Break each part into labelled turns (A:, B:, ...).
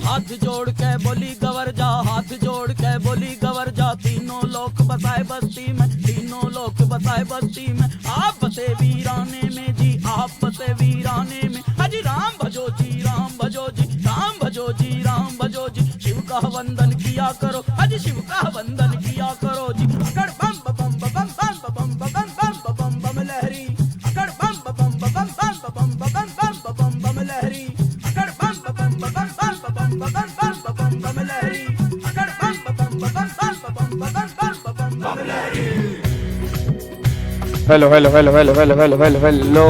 A: हाथ जोड़ के बोली गवर जा, हाथ जोड़ के बोली गवर जा, तीनों लोग बसाए बस्ती में, तीनों लोग बसाए बस्ती में। आप बसे वीराने में जी, आप बसे वीराने में। हाजी राम भजो जी, राम भजो जी, राम भजो जी, राम भजो जी। शिव का वंदन किया करो, हाजी शिव का वंदन किया करो जी। अकड़ बम बम बम बम बम बम बम बम बम बम लहरी, अकड़ बम बम बम बम बम बम बम बम बम लहरी, अकड़ बम बम बम बम बम बम लहरी, अकड़ बम बम बम बम लहरी।
B: Hello hello hello hello hello hello hello hello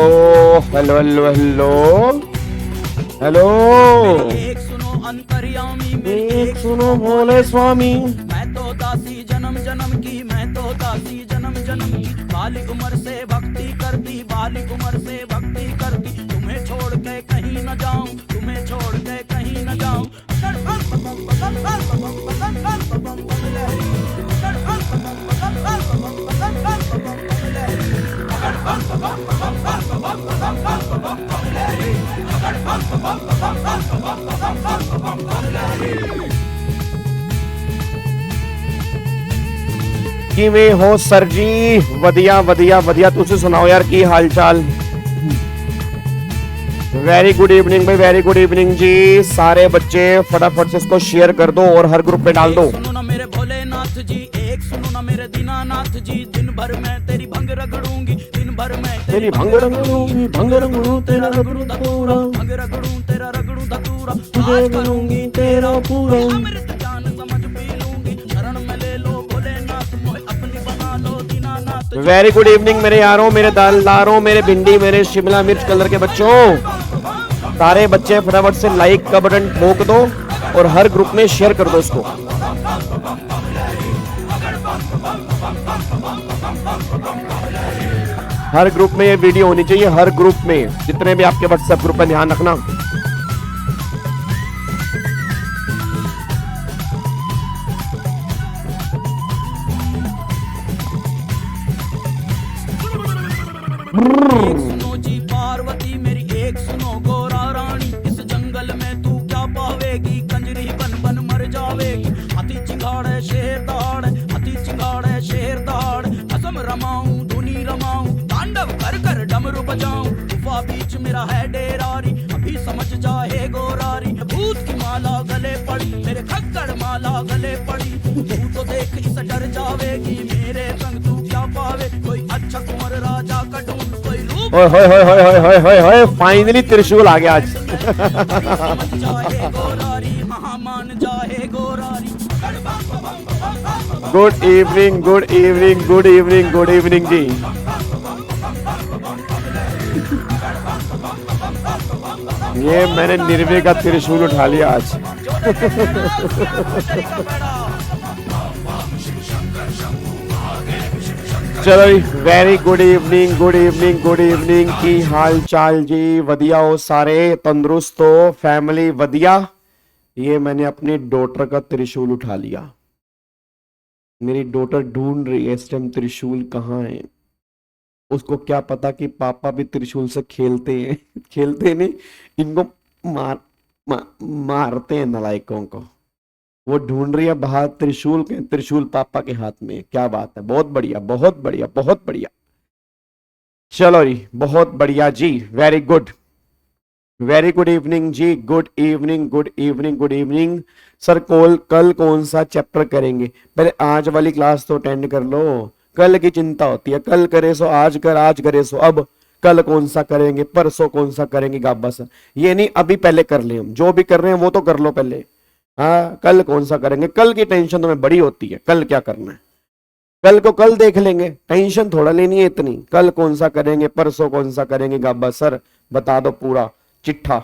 B: hello hello hello hello.
A: एक सुनो अंतर्यामी मेरी,
B: एक सुनो भोले स्वामी।
A: मैं तो दासी जन्म जन्म की, मैं तो दासी जन्म जन्म की। बालिक उम्र से भक्ति करती, बालिक उम्र से भक्ति करती। तुम्हें छोड़ के कहीं न जाऊं, तुम्हें छोड़ के कहीं न जाऊं। अकड़ बम बम बम बम बम बम बम बम लहरी, अकड़ बम बम बम बम बम बम लहरी, अकड़ बम बम बम बम बम लहरी, अकड़ बम बम बम लहरी।
B: किवें हो सर जी? वधिया वधिया वधिया, तुसी सुनाओ यार की हाल चाल? वेरी गुड इवनिंग भाई, वेरी गुड इवनिंग जी। सारे बच्चे फटाफट से इसको शेयर कर दो और हर ग्रुप पे डाल दो।
A: सुनो ना मेरे भोलेनाथ जी, एक सुनो ना मेरे दीनानाथ जी। दिन भर मैं तेरी भंग रगड़ूंगी, दिन भर मैं
B: तेरी भंग रगड़ूंगी, भंग रगड़ू तेरा रगड़ू धतूरा,
A: भंग रगड़ू तेरा रगड़ू धतूरा।
B: तुझे करूंगी तेरा पूरा।
A: अमृत ज्ञान समझ पी लूंगी, शरण में ले लो भोलेनाथ, मोहे अपनी बना लो दीनानाथ।
B: वेरी गुड इवनिंग मेरे यारों, मेरे दालदारों, मेरे भिंडी, मेरे शिमला मिर्च कलर के बच्चों। सारे बच्चे फटाफट से लाइक का बटन ठोक दो और हर ग्रुप में शेयर कर दो इसको। हर ग्रुप में ये वीडियो होनी चाहिए, हर ग्रुप में, जितने भी आपके व्हाट्सएप ग्रुप है, ध्यान रखना।
A: एक सुनो जी पार्वती मेरी, एक सुनो गोरा रानी। इस जंगल में तू क्या पावेगी, कंजरी बन बन मर जावेगी। हाथी चिंगाड़े शेर दहाड़े, हाथी चिंगाड़े शेर दहाड़े। असम रमाऊं धुनी रमाऊं, तांडव कर कर डमरू बजाऊं। गुफा बीच मेरा है डेरारी, अभी समझ जाए गोरारी। भूत की माला गले पड़ी, मेरे खक्कड़ माला गले पड़ी। तू तो देख इस डर जावेगी, मेरे संग तू क्या पावे। कोई अच्छा कुंवर राजा का ढूंढ, कोई रूप
B: ओए होए होए होए होए होए होए, फाइनली त्रिशूल आ गया आज।
A: समझ जाए गोरारी, महामान जाए गोरारी।
B: Good evening good evening good evening good evening जी। ये मैंने निर्भय का त्रिशूल उठा लिया आज। चलो very good evening good evening good evening. की हाल चाल जी? वधिया हो सारे? तंदुरुस्त हो? फैमिली वधिया? ये मैंने अपनी डॉटर का त्रिशूल उठा लिया। मेरी डॉटर ढूंढ रही है इस टाइम त्रिशूल कहाँ है। उसको क्या पता कि पापा भी त्रिशूल से खेलते हैं। खेलते नहीं, इनको मारते हैं नालायकों को। वो ढूंढ रही है बाहर त्रिशूल के, त्रिशूल पापा के हाथ में। क्या बात है, बहुत बढ़िया बहुत बढ़िया बहुत बढ़िया। चलो जी, बहुत बढ़िया जी, very good very good evening जी। Good evening good evening good evening. Sir कल कौन सा चैप्टर करेंगे? पहले आज वाली क्लास तो अटेंड कर लो। कल की चिंता होती है, कल करे सो आज कर, आज करे सो अब। कल कौन सा करेंगे, परसों कौन सा करेंगे, गाबा सर ये नहीं, अभी पहले कर ले। हम जो भी कर रहे हैं वो तो कर लो पहले। हाँ, कल कौन सा करेंगे? कल की टेंशन तुम्हें बड़ी होती है, कल क्या करना है। कल को कल देख लेंगे, टेंशन थोड़ा लेनी है इतनी। कल कौन सा करेंगे, परसों कौन सा करेंगे, गाबा सर बता दो पूरा चिट्ठा।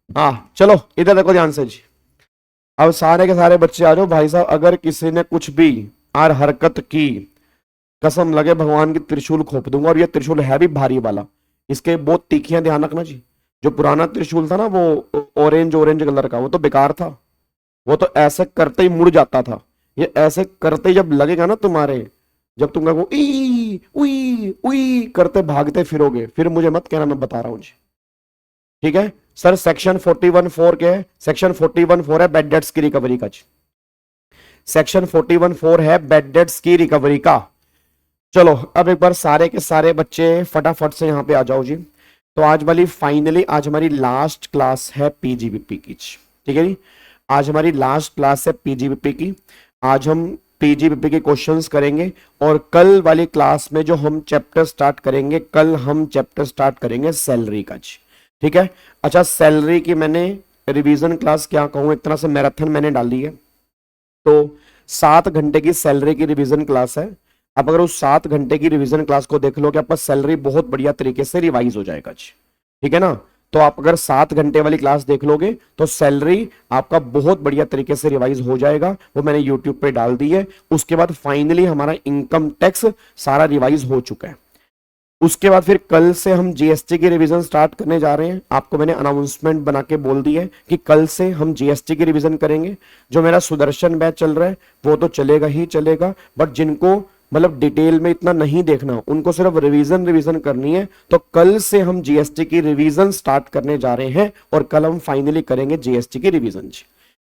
B: हाँ चलो इधर देखो ध्यान से जी। अब सारे के सारे बच्चे आ जाओ भाई साहब, अगर किसी ने कुछ भी आर हरकत की, कसम लगे भगवान की त्रिशूल खोप दूंगा। और ये त्रिशूल है भी भारी वाला, इसके बहुत तीखियां, ध्यान रखना जी। जो पुराना त्रिशूल था ना वो ऑरेंज ऑरेंज कलर का, वो तो बेकार था, वो तो ऐसे करते ही मुड़ जाता था। ये ऐसे करते ही जब लगेगा ना तुम्हारे, जब तुम कहो ई उई उई करते भागते फिरोगे, फिर मुझे मत कहना मैं बता रहा हूं जी। ठीक है सर, सेक्शन 41(4) क्या है? सेक्शन 41(4) है बेड डेट्स की रिकवरी का जी। सेक्शन 41(4) है बेड डेट्स की रिकवरी का। चलो अब एक बार सारे के सारे बच्चे फटाफट से यहाँ पे आ जाओ जी। तो आज वाली फाइनली आज हमारी लास्ट क्लास है पीजीबीपी की, ठीक है जी। आज हमारी लास्ट क्लास है पीजीबीपी की। आज हम पीजीबीपी के क्वेश्चंस करेंगे और कल वाली क्लास में जो हम चैप्टर स्टार्ट करेंगे, कल हम चैप्टर स्टार्ट करेंगे सैलरी का जी। ठीक है। अच्छा, सैलरी की मैंने रिवीजन क्लास क्या कहूँ, एक तरह से मैराथन मैंने डाली है। तो 7 घंटे की सैलरी की रिवीजन क्लास है। अब अगर उस 7 घंटे की रिवीजन क्लास को देख लो कि आपका सैलरी बहुत बढ़िया तरीके से रिवाइज हो जाएगा जी। ठीक है ना। तो आप अगर 7 घंटे वाली क्लास देख लोगे तो सैलरी आपका बहुत बढ़िया तरीके से रिवाइज हो जाएगा। वो मैंने यूट्यूब पे डाल दी है। उसके बाद फाइनली हमारा इनकम टैक्स सारा रिवाइज हो चुका है। उसके बाद फिर कल से हम जीएसटी की रिवीजन स्टार्ट करने जा रहे हैं। आपको मैंने अनाउंसमेंट बना के बोल दी है कि कल से हम जीएसटी की रिवीजन करेंगे। जो मेरा सुदर्शन बैच चल रहा है वो तो चलेगा ही चलेगा, बट जिनको मतलब डिटेल में इतना नहीं देखना, उनको सिर्फ रिवीजन करनी है। तो कल से हम जीएसटी की रिवीजन स्टार्ट करने जा रहे हैं और कल हम फाइनली करेंगे जीएसटी की रिवीजन।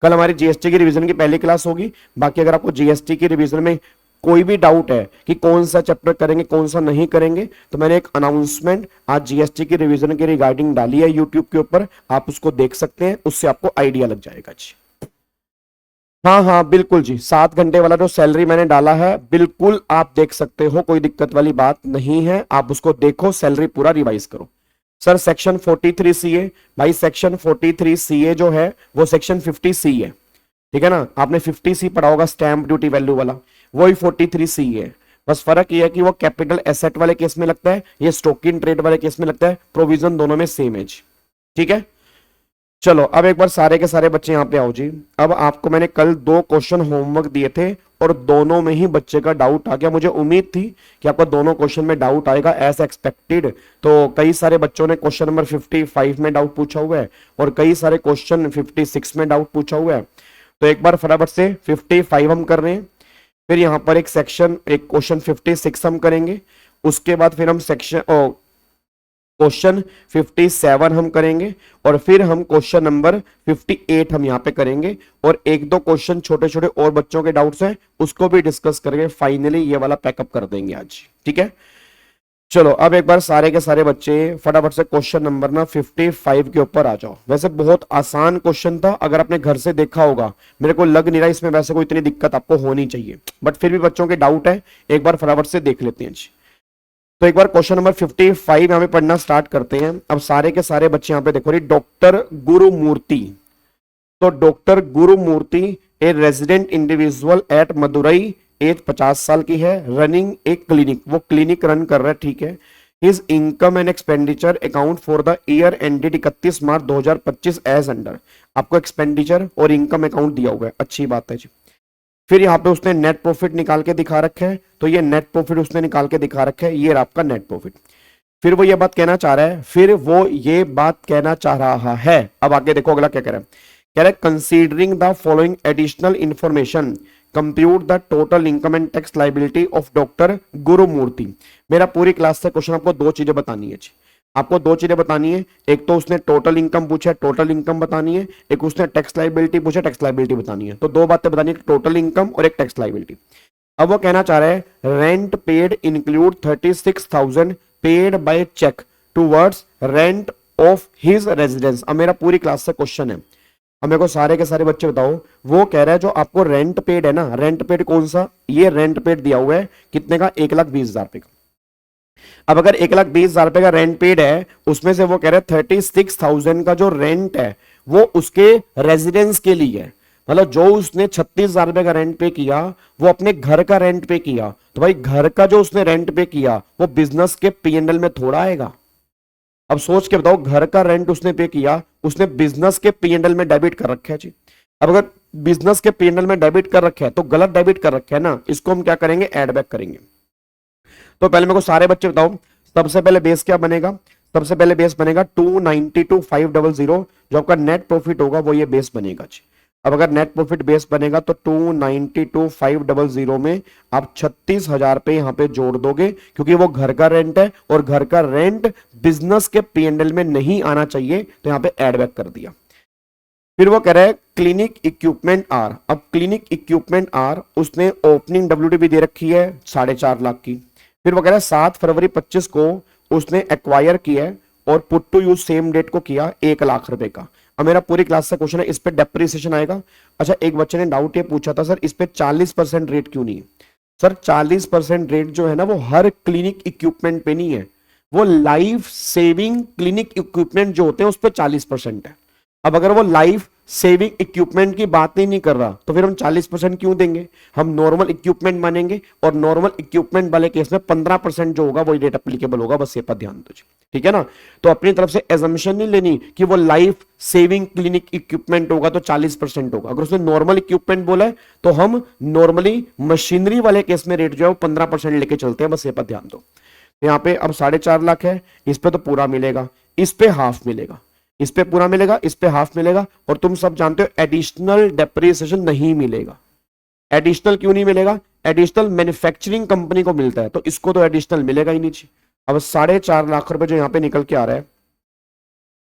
B: कल हमारी जीएसटी की रिवीजन की पहली क्लास होगी। बाकी अगर आपको जीएसटी की रिवीजन में कोई भी डाउट है कि कौन सा चैप्टर करेंगे कौन सा नहीं करेंगे, तो मैंने एक अनाउंसमेंट आज जीएसटी की रिवीजन के रिगार्डिंग डाली है यूट्यूब के ऊपर, आप उसको देख सकते हैं, उससे आपको आइडिया लग जाएगा जी। हाँ हाँ बिल्कुल जी, 7 घंटे वाला जो सैलरी मैंने डाला है बिल्कुल आप देख सकते हो, कोई दिक्कत वाली बात नहीं है। आप उसको देखो, सैलरी पूरा रिवाइज करो। सर सेक्शन 43 सीए, भाई सेक्शन 43 सीए जो है वो सेक्शन 50 सी है। ठीक है ना, आपने 50 सी पढ़ा होगा, स्टैंप ड्यूटी वैल्यू वाला, वही 43 सी है। बस फर्क ये है कि वो कैपिटल एसेट वाले केस में लगता है, ये स्टॉक इन ट्रेड वाले केस में लगता है। प्रोविजन दोनों में सेम है। ठीक है, चलो अब एक बार सारे के सारे बच्चे यहाँ पे आओ जी। अब आपको मैंने कल 2 क्वेश्चन होमवर्क दिए थे और दोनों में ही बच्चे का डाउट आ गया। मुझे उम्मीद थी कि आपका दोनों क्वेश्चन में डाउट आएगा एज एक्सपेक्टेड। तो कई सारे बच्चों ने क्वेश्चन नंबर 55 में डाउट पूछा हुआ है और कई सारे क्वेश्चन 56 में डाउट पूछा हुआ है। तो एक बार फटाफट से 55 हम कर रहे हैं, फिर यहाँ पर एक क्वेश्चन 56 हम करेंगे। उसके बाद फिर हम क्वेश्चन 57 हम करेंगे और फिर हम क्वेश्चन नंबर 58 हम यहाँ पे करेंगे और 1-2 क्वेश्चन छोटे छोटे और बच्चों के डाउट्स हैं उसको भी डिस्कस करके फाइनली ये वाला पैकअप कर देंगे आज। ठीक है, चलो अब एक बार सारे के सारे बच्चे फटाफट से क्वेश्चन नंबर 55 के ऊपर आ जाओ। वैसे बहुत आसान क्वेश्चन था, अगर आपने घर से देखा होगा, मेरे को लग नहीं रहा इसमें वैसे कोई इतनी दिक्कत आपको होनी चाहिए, बट फिर भी बच्चों के डाउट है, एक बार फटाफट से देख लेते हैं जी। तो एक बार क्वेश्चन नंबर 55 यहाँ पे पढ़ना स्टार्ट करते हैं। अब सारे के सारे बच्चे यहाँ पे देखो, डॉक्टर गुरुमूर्ति। तो doctor Gurumurthy a resident individual at Madurai, age 50 साल की है, रनिंग एक क्लिनिक, वो क्लिनिक रन कर रहा है। ठीक है, his income and expenditure account for the year ended 31 March 2025 as under. आपको एक्सपेंडिचर और इनकम अकाउंट दिया हुआ है, अच्छी बात है जी। फिर यहाँ पे उसने नेट प्रॉफिट निकाल के दिखा रखा है, तो ये नेट प्रॉफिट उसने निकाल के दिखा रखा है, ये आपका नेट प्रॉफिट। फिर वो ये बात कहना चाह रहा है, अब आगे देखो अगला क्या कह रहा है। कह रहा है considering the following additional information compute the total income and tax liability of doctor Gurumurthy. मेरा पूरी क्लास से क्वेश्चन आपको 2 चीजें बतानी है, आपको 2 चीजें बतानी है। एक तो उसने टोटल इनकम पूछा, टोटल इनकम बतानी है। एक उसने टैक्स लाइबिलिटी पूछा, टैक्स लाइबिलिटी बतानी है। तो 2 बातें बतानी है, टोटल इनकम और एक टैक्स लाइबिलिटी। अब वो कहना चाह रहा है rent paid include 36,000 paid by cheque towards rent of his residence. अब मेरा पूरी क्लास से क्वेश्चन है, अब मेरे को सारे के सारे बच्चे बताओ, वो कह रहा है जो आपको रेंट पेड है ना, रेंट पेड कौन सा, ये रेंट पेड दिया हुआ है कितने का, 1,20,000 रुपए का। अब अगर 1,20,000 रुपए का रेंट पेड है, उसमें से वो कह रहे हैं 36,000 का जो रेंट है वो उसके रेजिडेंस के लिए है। मतलब जो उसने 36,000 रुपए का रेंट पे किया वो अपने घर का रेंट पे किया, तो भाई घर का जो उसने रेंट पे किया वो बिजनेस के P&L में थोड़ा आएगा। अब सोच के बताओ, घर का रेंट उसने पे किया, उसने बिजनेस के P&L में डेबिट कर रखा है जी। अब अगर बिजनेस के पीएनएल में डेबिट कर रखे हैं तो गलत डेबिट कर रखे हैं ना, इसको हम क्या करेंगे, एड बैक करेंगे। तो पहले मेरे को सारे बच्चे बताओ, सबसे पहले बेस क्या बनेगा, सबसे पहले बेस बनेगा 292,500, जो आपका नेट प्रॉफिट होगा वो ये बेस बनेगा जी। अब अगर नेट प्रॉफिट बेस बनेगा तो 292,500 में आप 36,000 पे यहाँ पे जोड़ दोगे, क्योंकि वो घर का रेंट है और घर का रेंट बिजनेस के पीएनएल में नहीं आना चाहिए, तो यहाँ पे एड बैक कर दिया। फिर वो कह रहा है क्लिनिक इक्विपमेंट आर। अब क्लिनिक इक्विपमेंट आर उसने ओपनिंग डब्ल्यूडी दे रखी है 4.5 लाख की। फिर वो कह रहा है 7 फरवरी 25 को उसने एक्वायर किया है और put to use same date को किया 1 लाख रुपए का। अब मेरा पूरी क्लास से क्वेश्चन है, इस पे डेप्रिसिएशन आएगा। अच्छा, एक बच्चे ने डाउट ये पूछा था, सर इस पे 40% रेट क्यों नहीं है? सर 40% रेट जो है ना वो हर क्लिनिक इक्विपमेंट पे नहीं है, वो लाइफ सेविंग क्लिनिक इक्विपमेंट जो होते हैं उस पर 40% है। अब अगर वो लाइफ सेविंग इक्विपमेंट की बात ही नहीं कर रहा तो फिर हम 40% क्यों देंगे? हम नॉर्मल इक्विपमेंट मानेंगे और नॉर्मल इक्विपमेंट वाले केस में 15% जो होगा वही रेट एप्लीकेबल होगा, बस ये पर ध्यान दीजिए, ठीक है ना। तो अपनी तरफ से एजम्पशन नहीं लेनी कि वो लाइफ सेविंग क्लिनिक इक्विपमेंट होगा तो 40% होगा। अगर उसने नॉर्मल इक्विपमेंट बोला है तो हम नॉर्मली मशीनरी वाले केस में रेट जो है वो 15% लेके चलते हैं, बस ये पर ध्यान दो। यहाँ पे अब 4.5 लाख है, इस पे तो पूरा मिलेगा, इस पे हाफ मिलेगा, इस पे पूरा मिलेगा, इस पे हाफ मिलेगा। और तुम सब जानते हो एडिशनल डेप्रिसिएशन नहीं मिलेगा। एडिशनल क्यों नहीं मिलेगा? एडिशनल मैन्युफैक्चरिंग कंपनी को मिलता है, तो इसको तो एडिशनल मिलेगा ही नहीं। अब 4.5 लाख रुपए जो यहां पे निकल के आ रहा है,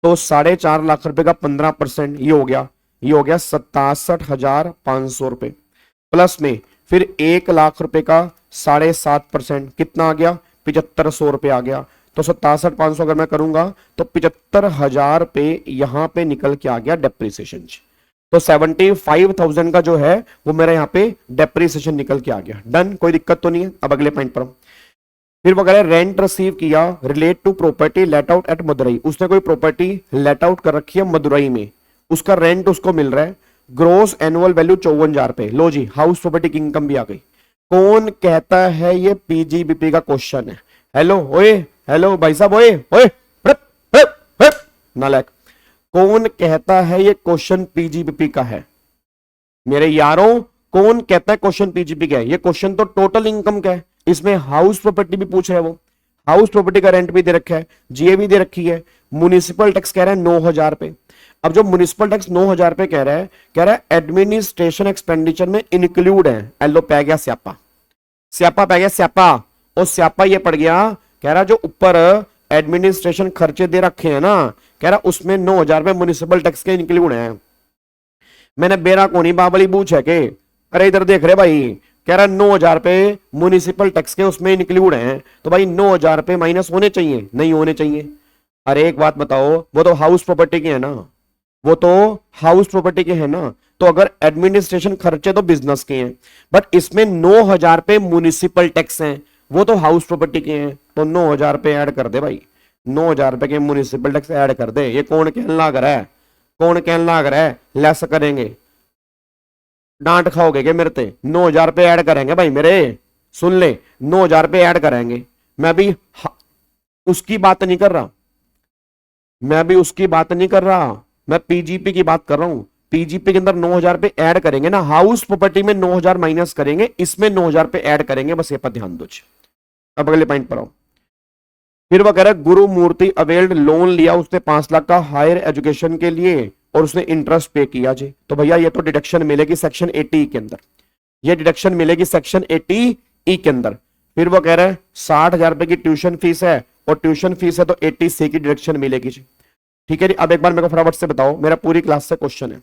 B: तो 4.5 लाख रुपए का 15% ये हो गया, ये हो गया 67,500 रुपए। प्लस में फिर 1 लाख रुपए का 7.5%, कितना आ गया? 7500 रुपए आ गया। तो 67,500 अगर मैं करूंगा तो 75,000 पे यहां पे निकल के आ गया डेप्रिसिएशन। तो 75,000 का जो है वो मेरा यहां पे डेप्रिसिएशन निकल के आ गया। डन, कोई दिक्कत तो नहीं है। अब अगले पॉइंट पर फिर वगैरह रेंट रिसीव किया relate to property let out at Madurai. उसने कोई प्रॉपर्टी लेट आउट कर रखी है मदुरई में, उसका रेंट उसको मिल रहा है, ग्रोस एनुअल वैल्यू 54,000 पे। लो जी, हाउस प्रॉपर्टी की इनकम भी आ गई। कौन कहता है ये पीजीबीपी का क्वेश्चन है? हेलो ओए, हेलो भाई साहब, ओए ओए नालायक, कौन कहता है ये क्वेश्चन पीजीबीपी का है? मेरे यारों, कौन कहता है क्वेश्चन पीजीबी का है? ये क्वेश्चन तो टोटल इनकम का है, इसमें हाउस प्रॉपर्टी भी पूछ रहा है। वो हाउस प्रॉपर्टी का रेंट भी दे रखा है, जीए भी दे रखी है, म्युनिसिपल टैक्स कह रहा है 9,000 पे। अब जो म्युनिसिपल टैक्स 9,000 पे कह रहा है एडमिनिस्ट्रेशन एक्सपेंडिचर में इंक्लूड है। एलो पै गया स्यापा, स्यापा पै गया स्यापा, और स्यापा ये पड़ गया, कह रहा जो ऊपर एडमिनिस्ट्रेशन खर्चे दे रखे हैं ना, कह रहा उसमें 9,000 रुपए म्युनिसिपल टैक्स के इंक्लूड है। मैंने बेरा कोनी बाबली पूछ है के, अरे इधर देख रहे भाई, कह रहा 9,000 रुपए म्युनिसिपल टैक्स के उसमें इंक्लूड हैं, तो भाई 9,000 रुपए माइनस होने चाहिए, नहीं होने चाहिए। अरे एक बात बताओ, वो तो हाउस प्रॉपर्टी के है ना, वो तो हाउस प्रॉपर्टी के है ना, तो अगर एडमिनिस्ट्रेशन खर्चे तो बिजनेस के हैं, बट इसमें 9,000 रुपए म्युनिसिपल टैक्स हैं, वो तो हाउस प्रॉपर्टी के हैं, तो 9,000 रुपए ऐड कर दे भाई, 9,000 रुपए के म्युनिसिपल टैक्स ऐड कर दे। ये कौन कहने लग रहा है? कौन कहने लग रहा है लेस करेंगे? डांट खाओगे क्या मेरे ते? 9,000 रुपए ऐड करेंगे भाई मेरे, सुन ले, 9,000 रुपए ऐड करेंगे। मैं भी उसकी बात नहीं कर रहा, मैं भी उसकी बात नहीं कर रहा, मैं पीजीपी की बात कर रहा हूं। पीजीपी के अंदर 9,000 रुपए ऐड करेंगे ना, हाउस प्रॉपर्टी में 9,000 माइनस करेंगे, इसमें 9,000 रुपए ऐड करेंगे, बस ये पर ध्यान दो। अब अगले पॉइंट पर आओ। फिर वह कह रहा है गुरु मूर्ति अवेल्ड लोन लिया उसने 5 लाख का हायर एजुकेशन के लिए और उसने इंटरेस्ट पे किया जी। तो भैया ये तो डिडक्शन मिलेगी सेक्शन 80 के अंदर, ये डिडक्शन मिलेगी सेक्शन 80 के अंदर। फिर वो कह रहा है 60,000 रुपए की ट्यूशन फीस है, और ट्यूशन फीस है तो 80C की डिडक्शन मिलेगी जी। ठीक है जी। अब एक बार मेरे को फटाफट से बताओ, मेरा पूरी क्लास से क्वेश्चन है,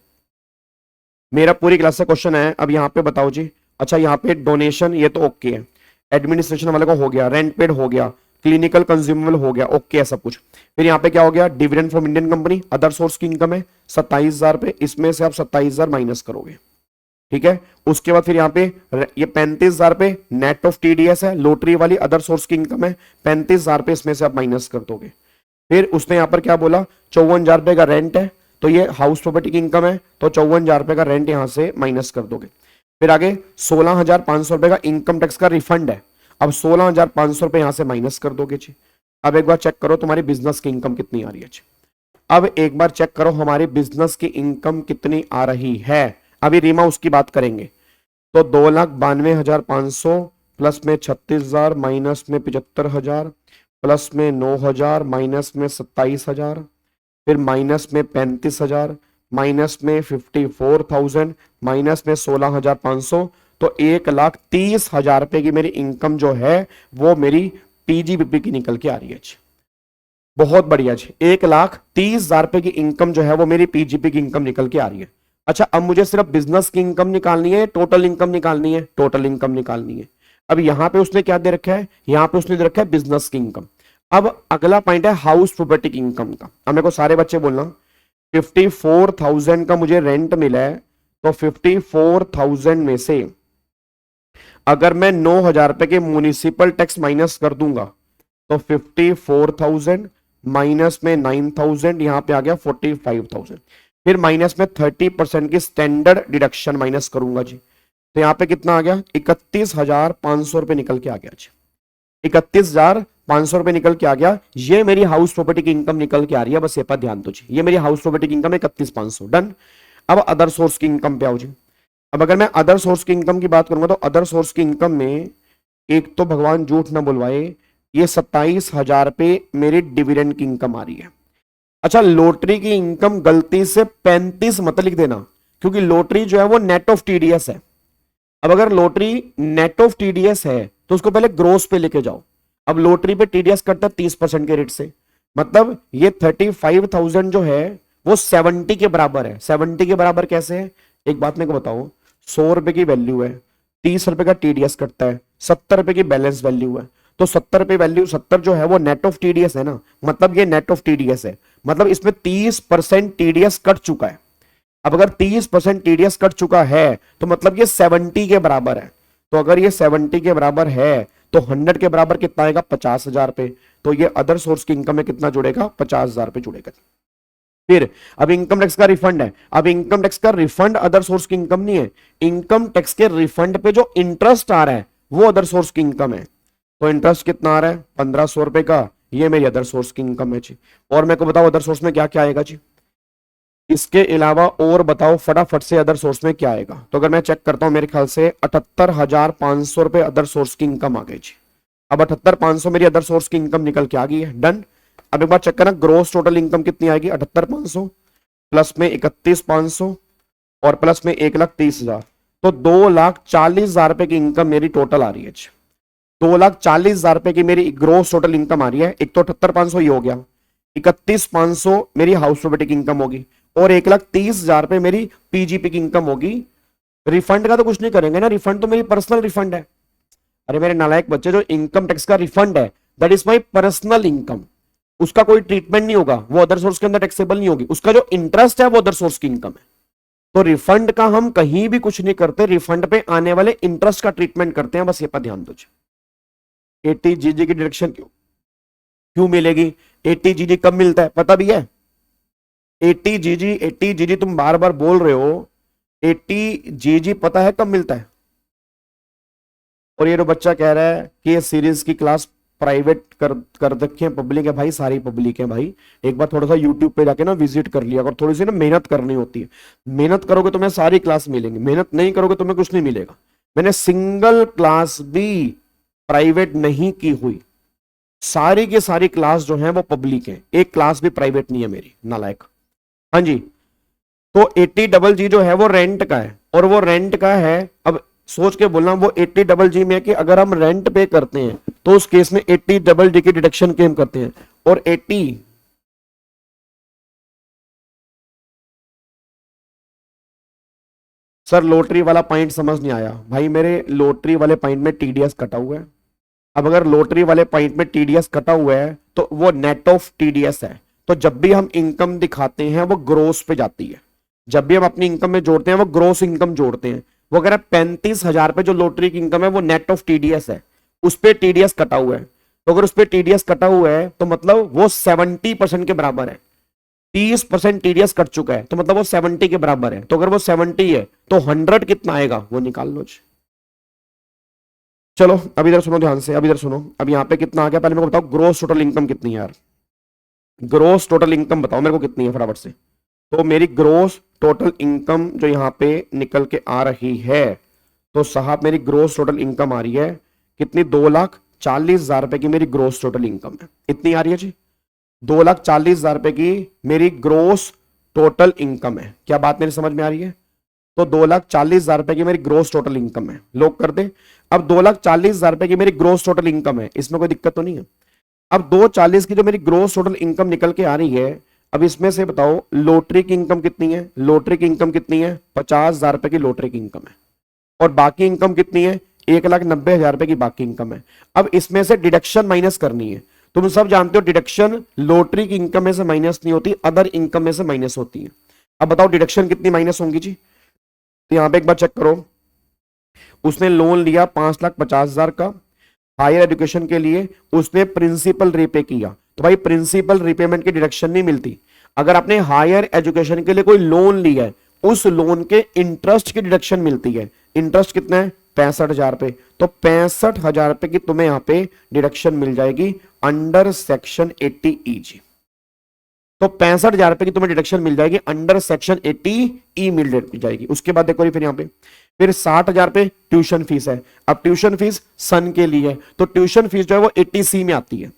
B: मेरा पूरी क्लास से क्वेश्चन है। अब यहाँ पे बताओ जी। अच्छा, यहाँ पे डोनेशन ये तो ओके है, एडमिनिस्ट्रेशन वाले को हो गया, रेंट पेड हो गया, क्लिनिकल कंज्यूमेबल हो गया, ओके है सब कुछ। फिर यहाँ पे क्या हो गया? Dividend from Indian company, other source की इनकम है 27,000 रुपए, इसमें से आप 27,000 माइनस करोगे, ठीक है। उसके बाद फिर यहाँ पे ये 35,000 रुपए नेट ऑफ टीडीएस है, लॉटरी वाली अदर सोर्स की इनकम है, 35,000 रुपए इसमें से आप माइनस कर दोगे। फिर उसने यहाँ पर क्या बोला? 54,000 रुपए का रेंट है, तो ये हाउस प्रॉपर्टी की इनकम है, तो 54,000 रुपए का रेंट यहां से माइनस कर दोगे। फिर आगे 16,500 रुपए का इनकम टैक्स का रिफंड है, अब 16,500 रुपए यहां से माइनस कर दोगे जी। अब एक बार चेक करो तुम्हारी बिजनेस की इनकम कितनी आ रही है जी। अब एक बार चेक करो हमारी बिजनेस की इनकम कितनी आ रही है। अभी रीमा उसकी बात करेंगे। तो 2,92,500 प्लस में 36,000 माइनस में 75,000 प्लस में 9,000 माइनस में 27,000 फिर माइनस में 35,000 माइनस में 54,000 माइनस में 16,500। तो 1,30,000 रुपए की मेरी इनकम जो है वो मेरी पीजीबीपी की निकल के आ रही है जी। बहुत बढ़िया जी, 1,30,000 रुपए की इनकम जो है वो मेरी पीजीपी की इनकम निकल के आ रही है। अच्छा, अब मुझे सिर्फ बिजनेस की इनकम निकालनी है, टोटल इनकम निकालनी है, टोटल इनकम निकालनी है। अब यहां पे उसने क्या दे रखा है, यहां पे उसने दे रखा है बिजनेस की इनकम। अब अगला पॉइंट है हाउस प्रॉपर्टी की इनकम का। अब मेरे को सारे बच्चे बोलना 54,000 का मुझे रेंट मिला है, तो 54,000 में से अगर मैं 9,000 रुपए के म्युनिसिपल टैक्स माइनस कर दूंगा तो 54,000 माइनस में 9,000 यहां पे आ गया 45,000। फिर माइनस में 30% की स्टैंडर्ड डिडक्शन माइनस करूंगा जी, तो यहां पे कितना आ गया 31,500 रुपए निकल के आ गया जी। 31,500 रुपए निकल के आ गया। ये मेरी हाउस प्रॉपर्टी की इनकम निकल के आ रही है, बस ये पर ध्यान दो जी। ये मेरी हाउस प्रॉपर्टी की इनकम है 31,500, डन। अब अदर सोर्स की इनकम पे आओ जी। अब अगर मैं अदर सोर्स की इनकम की बात करूंगा तो अदर सोर्स की इनकम में एक तो भगवान झूठ ना बुलवाए, ये 27,000 रुपए मेरी डिविडेंड की इनकम आ रही है। अच्छा, लॉटरी की इनकम गलती से 35 मत लिख देना, क्योंकि लॉटरी जो है वो नेट ऑफ टीडीएस है। अब अगर लॉटरी नेट ऑफ टीडीएस है तो उसको पहले ग्रोस पे लेके जाओ। अब लॉटरी पे टीडीएस कटता है 30% के रेट से, मतलब ये 35,000 जो है वो 70 के बराबर है। 70 के बराबर कैसे है, एक बात मेरे को बताओ। 100 रुपए की वैल्यू है, 30 रुपए का टीडीएस कटता है, 70 रुपए की बैलेंस वैल्यू है, तो 70 रुपए वैल्यू 70 जो है वो नेट ऑफ टीडीएस है ना, मतलब ये नेट ऑफ टीडीएस है, मतलब इसमें 30% टीडीएस कट चुका है। अब अगर 30% टीडीएस कट चुका है तो मतलब ये 70 के बराबर है। तो अगर ये 70 के बराबर है तो 100 के बराबर कितना आएगा 50,000 रुपए। तो ये अदर सोर्स की इनकम में कितना जुड़ेगा 50,000 रुपए जुड़ेगा। फिर अब इनकम टैक्स का रिफंड है। अब इनकम टैक्स का रिफंड अदर सोर्स की इनकम नहीं है, इनकम टैक्स के रिफंड पे जो इंटरेस्ट आ रहा है वो अदर सोर्स की इनकम है। तो इंटरेस्ट कितना आ रहा है 1,500 रुपए का, ये मेरी अदर सोर्स की इनकम है जी। और मेरे को बताओ अदर सोर्स में क्या क्या आएगा जी, इसके अलावा और बताओ फटाफट से अदर सोर्स में क्या आएगा। तो अगर मैं चेक करता हूं मेरे ख्याल से 78,500 रुपए अदर सोर्स की इनकम आ गई जी। अब 78,500 मेरी अदर सोर्स की इनकम निकल के आ गई है, डन। अब एक बार चेक करना ग्रोस टोटल इनकम कितनी आएगी 78,500 प्लस में 31,500 और प्लस में 1,30,000, तो 2,40,000 रुपए की इनकम मेरी टोटल आ रही है। 2,40,000 रुपए की मेरी ग्रोस टोटल इनकम आ रही है। एक तो 78,500 ही हो गया, 31,500 मेरी हाउस प्रॉपर्टी की इनकम होगी और 1,30,000 रुपए मेरी पीजीपी की इनकम होगी। रिफंड का तो कुछ नहीं करेंगे ना, रिफंड तो मेरी पर्सनल रिफंड है। अरे मेरे नालायक बच्चे, जो इनकम टैक्स का रिफंड है that is my personal income, उसका कोई ट्रीटमेंट नहीं होगा, वो अदर सोर्स के अंदर टैक्सेबल नहीं होगी। उसका जो इंटरेस्ट है वो अदर सोर्स की इनकम है। तो रिफंड का हम कहीं भी कुछ नहीं करते, रिफंड पे आने वाले इंटरेस्ट का ट्रीटमेंट करते हैं, बस ये पर ध्यान दो। 80 जीजी की डिडक्शन क्यों मिलेगी, 80 जीजी कब मिलता है पता भी है। 80 जीजी तुम बार बार बोल रहे हो, 80 जीजी पता है कब मिलता है। और ये जो बच्चा कह रहा है कि ये सीरीज की क्लास प्राइवेट कर रखे हैं, पब्लिक है भाई, सारी पब्लिक है भाई। एक बार थोड़ा सा यूट्यूब पे जाके ना विजिट कर लिया और थोड़ी सी ना मेहनत करनी होती है। मेहनत करोगे तो तुम्हें सारी क्लास मिलेंगी, मेहनत नहीं करोगे तुम्हें कुछ नहीं मिलेगा। मैंने सिंगल क्लास भी प्राइवेट नहीं की हुई, सारी की सारी क्लास जो है वो पब्लिक है, एक क्लास भी प्राइवेट नहीं है मेरी, नालायक। हाँ जी, तो 80 जो है वो रेंट का है और वो रेंट का है। अब सोच के बोलना, वो 80 में है कि अगर हम रेंट पे करते हैं तो उस केस में 80 की डिडक्शन क्लेम करते हैं। और 80 सर लॉटरी वाला पॉइंट समझ नहीं आया भाई मेरे, लॉटरी वाले पॉइंट में टीडीएस कटा हुआ है। अब अगर लॉटरी वाले पॉइंट में टीडीएस कटा हुआ है तो वो नेट ऑफ टीडीएस है। तो जब भी हम इनकम दिखाते हैं वो ग्रोस पे जाती है, जब भी हम अपनी इनकम में जोड़ते हैं वो ग्रोस इनकम जोड़ते हैं। वो अगर 35,000 पे जो लॉटरी की इनकम है वो नेट ऑफ टीडीएस है, उस पर टीडीएस कटा हुआ है। तो अगर उस पर टीडीएस कटा हुआ है तो मतलब वो 70% के बराबर है। 30% टीडीएस कट चुका है तो मतलब वो 70 के बराबर है। तो अगर वो 70 है तो 100 कितना आएगा वो निकाल लो। चलो अब इधर सुनो ध्यान से, अब इधर सुनो। अब यहाँ पे कितना आ गया पहले मेरे को बताओ, ग्रोस टोटल इनकम कितनी है यार, ग्रोस टोटल इनकम बताओ मेरे को कितनी है फटाफट से। तो मेरी ग्रोस टोटल इनकम जो यहां पे निकल के आ रही है, तो साहब मेरी ग्रोस टोटल इनकम आ रही है कितनी, 2,40,000 रुपए की मेरी ग्रोस टोटल इनकम है। इतनी आ रही है जी, 2,40,000 रुपए की मेरी ग्रोस टोटल इनकम है। क्या बात मेरी समझ में आ रही है? तो 2,40,000 रुपए की मेरी ग्रोस टोटल इनकम है, लोग कर दे। अब 2,40,000 रुपए की मेरी ग्रोस टोटल इनकम है, इसमें कोई दिक्कत तो नहीं है। अब 2,40 की जो मेरी ग्रोस टोटल इनकम निकल के आ रही है, अब इसमें से बताओ लॉटरी की इनकम कितनी है? लॉटरी की इनकम कितनी है? 50,000 रुपए की लॉटरी की इनकम है। और बाकी इनकम कितनी है? 1,90,000 रुपए की बाकी इनकम है। अब इसमें से डिडक्शन माइनस करनी है। तुम सब जानते हो डिडक्शन लॉटरी की इनकम में से माइनस नहीं होती, अदर इनकम में से माइनस होती है। अब बताओ डिडक्शन कितनी माइनस होंगी जी? तो यहां पे एक बार चेक करो, उसने लोन लिया 5,50,000 का हायर एजुकेशन के लिए, उसने प्रिंसिपल रीपे किया, तो भाई प्रिंसिपल रीपेमेंट की डिडक्शन नहीं मिलती। अगर आपने हायर एजुकेशन के लिए कोई लोन लिया है, उस लोन के इंटरेस्ट की डिडक्शन मिलती है। इंटरेस्ट कितना है? 65,000 रुपए। तो 65,000 रुपए की तुम्हें यहां पे डिडक्शन मिल जाएगी अंडर सेक्शन 80E जी। तो 65,000 रुपए की तुम्हें डिडक्शन मिल जाएगी अंडर सेक्शन 80E मिल जाएगी। उसके बाद देखो फिर यहां पे फिर 60,000 रुपए ट्यूशन फीस है। अब ट्यूशन फीस सन के लिए है, तो ट्यूशन फीस जो है वो 80C में आती है।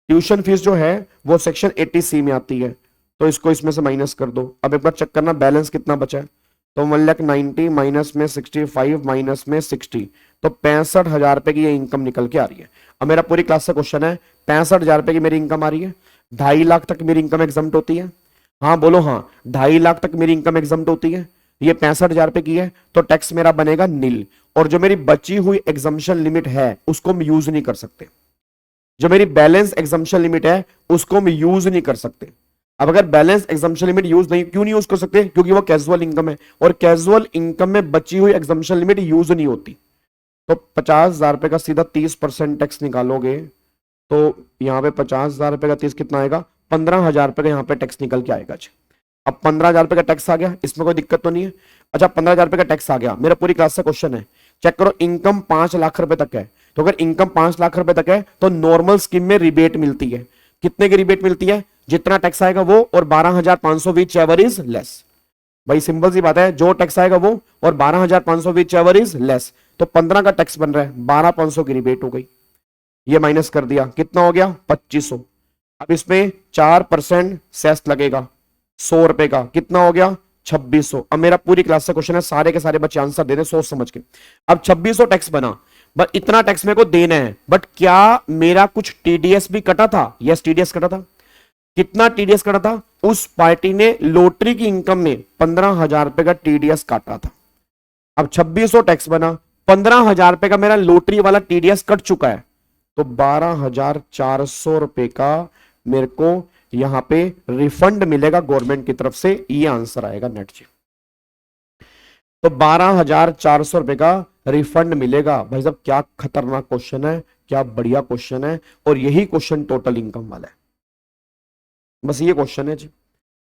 B: ट्यूशन फीस जो है वो सेक्शन 80C में आती है, तो इसको इसमें से माइनस कर दो। अब एक बार चेक करना बैलेंस कितना बचा है। तो 1,90,000 माइनस में 65 माइनस में 60, तो 65,000 रुपए की ये इनकम निकल के आ रही है। अब मेरा पूरी क्लास से क्वेश्चन है, 65,000 रुपए की मेरी इनकम आ रही है, 2.5 लाख तक मेरी इनकम एग्जम्प्ट होती है। हाँ बोलो हाँ, 2.5 लाख तक मेरी इनकम एग्जम्प्ट होती है। ये 65,000 रुपए की है, तो टैक्स मेरा बनेगा नील। और जो मेरी बची हुई एग्जम्पशन लिमिट है उसको हम यूज नहीं कर सकते। जो मेरी बैलेंस एग्जम्पशन लिमिट है उसको हम यूज नहीं कर सकते। अब अगर बैलेंस एग्जम्पशन लिमिट यूज नहीं, क्यों नहीं यूज कर सकते? क्योंकि वो कैजुअल इनकम है, और कैजुअल इनकम में बची हुई एग्जम्पशन लिमिट यूज नहीं होती। तो 50,000 रुपए का सीधा 30% टैक्स निकालोगे, तो यहां पे 50,000 रुपए का 30 कितना आएगा? 15,000 रुपए का यहां पे टैक्स निकल के आएगा। अब 15,000 रुपए का टैक्स आ गया, इसमें कोई दिक्कत तो नहीं है। अच्छा 15,000 रुपए का टैक्स आ गया, मेरा पूरी क्लास से क्वेश्चन है, चेक करो इनकम 5 लाख रुपए तक है। तो अगर इनकम 5 लाख रुपए तक है तो नॉर्मल स्कीम में रिबेट मिलती है। कितने की रिबेट मिलती है? जितना टैक्स आएगा वो और 12,500 विच एवर इज लेस। भाई सिंपल सी बात है, जो टैक्स आएगा वो और 12,500 विच एवर इज लेस। तो 15 का टैक्स बन रहा है, 12,500 की रिबेट हो गई, ये माइनस कर दिया, कितना हो गया? 2,500। अब इसमें 4% सेस लगेगा 100 रुपए का, कितना हो गया? 2,600। अब मेरा पूरी क्लास से क्वेश्चन है, सारे के सारे बच्चे आंसर दे दें सोच समझ के। अब 2,600 टैक्स बना, बट इतना टैक्स मेरे को देना है, बट क्या मेरा कुछ टीडीएस भी कटा था? यस टीडीएस कटा था। कितना टीडीएस कटा था? उस पार्टी ने लॉटरी की इनकम में 15,000 रुपए का टीडीएस काटा था। अब 2,600 टैक्स बना, 15,000 रुपए का मेरा लॉटरी वाला टीडीएस कट चुका है, तो 12,400 रुपए का मेरे को यहां पे रिफंड मिलेगा गवर्नमेंट की तरफ से। ये आंसर आएगा नेट जी। तो 12,400 रुपए का रिफंड मिलेगा। भाई साहब क्या खतरनाक क्वेश्चन है, क्या बढ़िया क्वेश्चन है, और यही क्वेश्चन टोटल इनकम वाला है। बस ये क्वेश्चन है जी,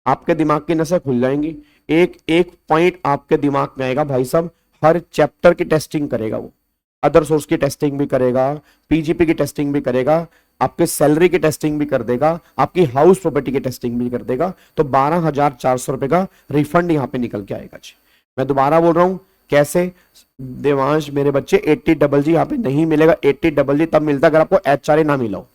B: आपके दिमाग की नसें खुल जाएंगी। एक एक पॉइंट आपके दिमाग में आएगा। भाई साहब हर चैप्टर की टेस्टिंग करेगा वो, अदर सोर्स की टेस्टिंग भी करेगा, पीजीपी की टेस्टिंग भी करेगा, आपके सैलरी की टेस्टिंग भी कर देगा, आपकी हाउस प्रॉपर्टी की टेस्टिंग भी कर देगा। तो 12,400 रुपए का रिफंड यहां पे निकल के आएगा जी। मैं दोबारा बोल रहा हूं, कैसे देवांश मेरे बच्चे 80 यहां पे नहीं मिलेगा। 80 तब मिलता अगर आपको एचआरए ना मिला हो।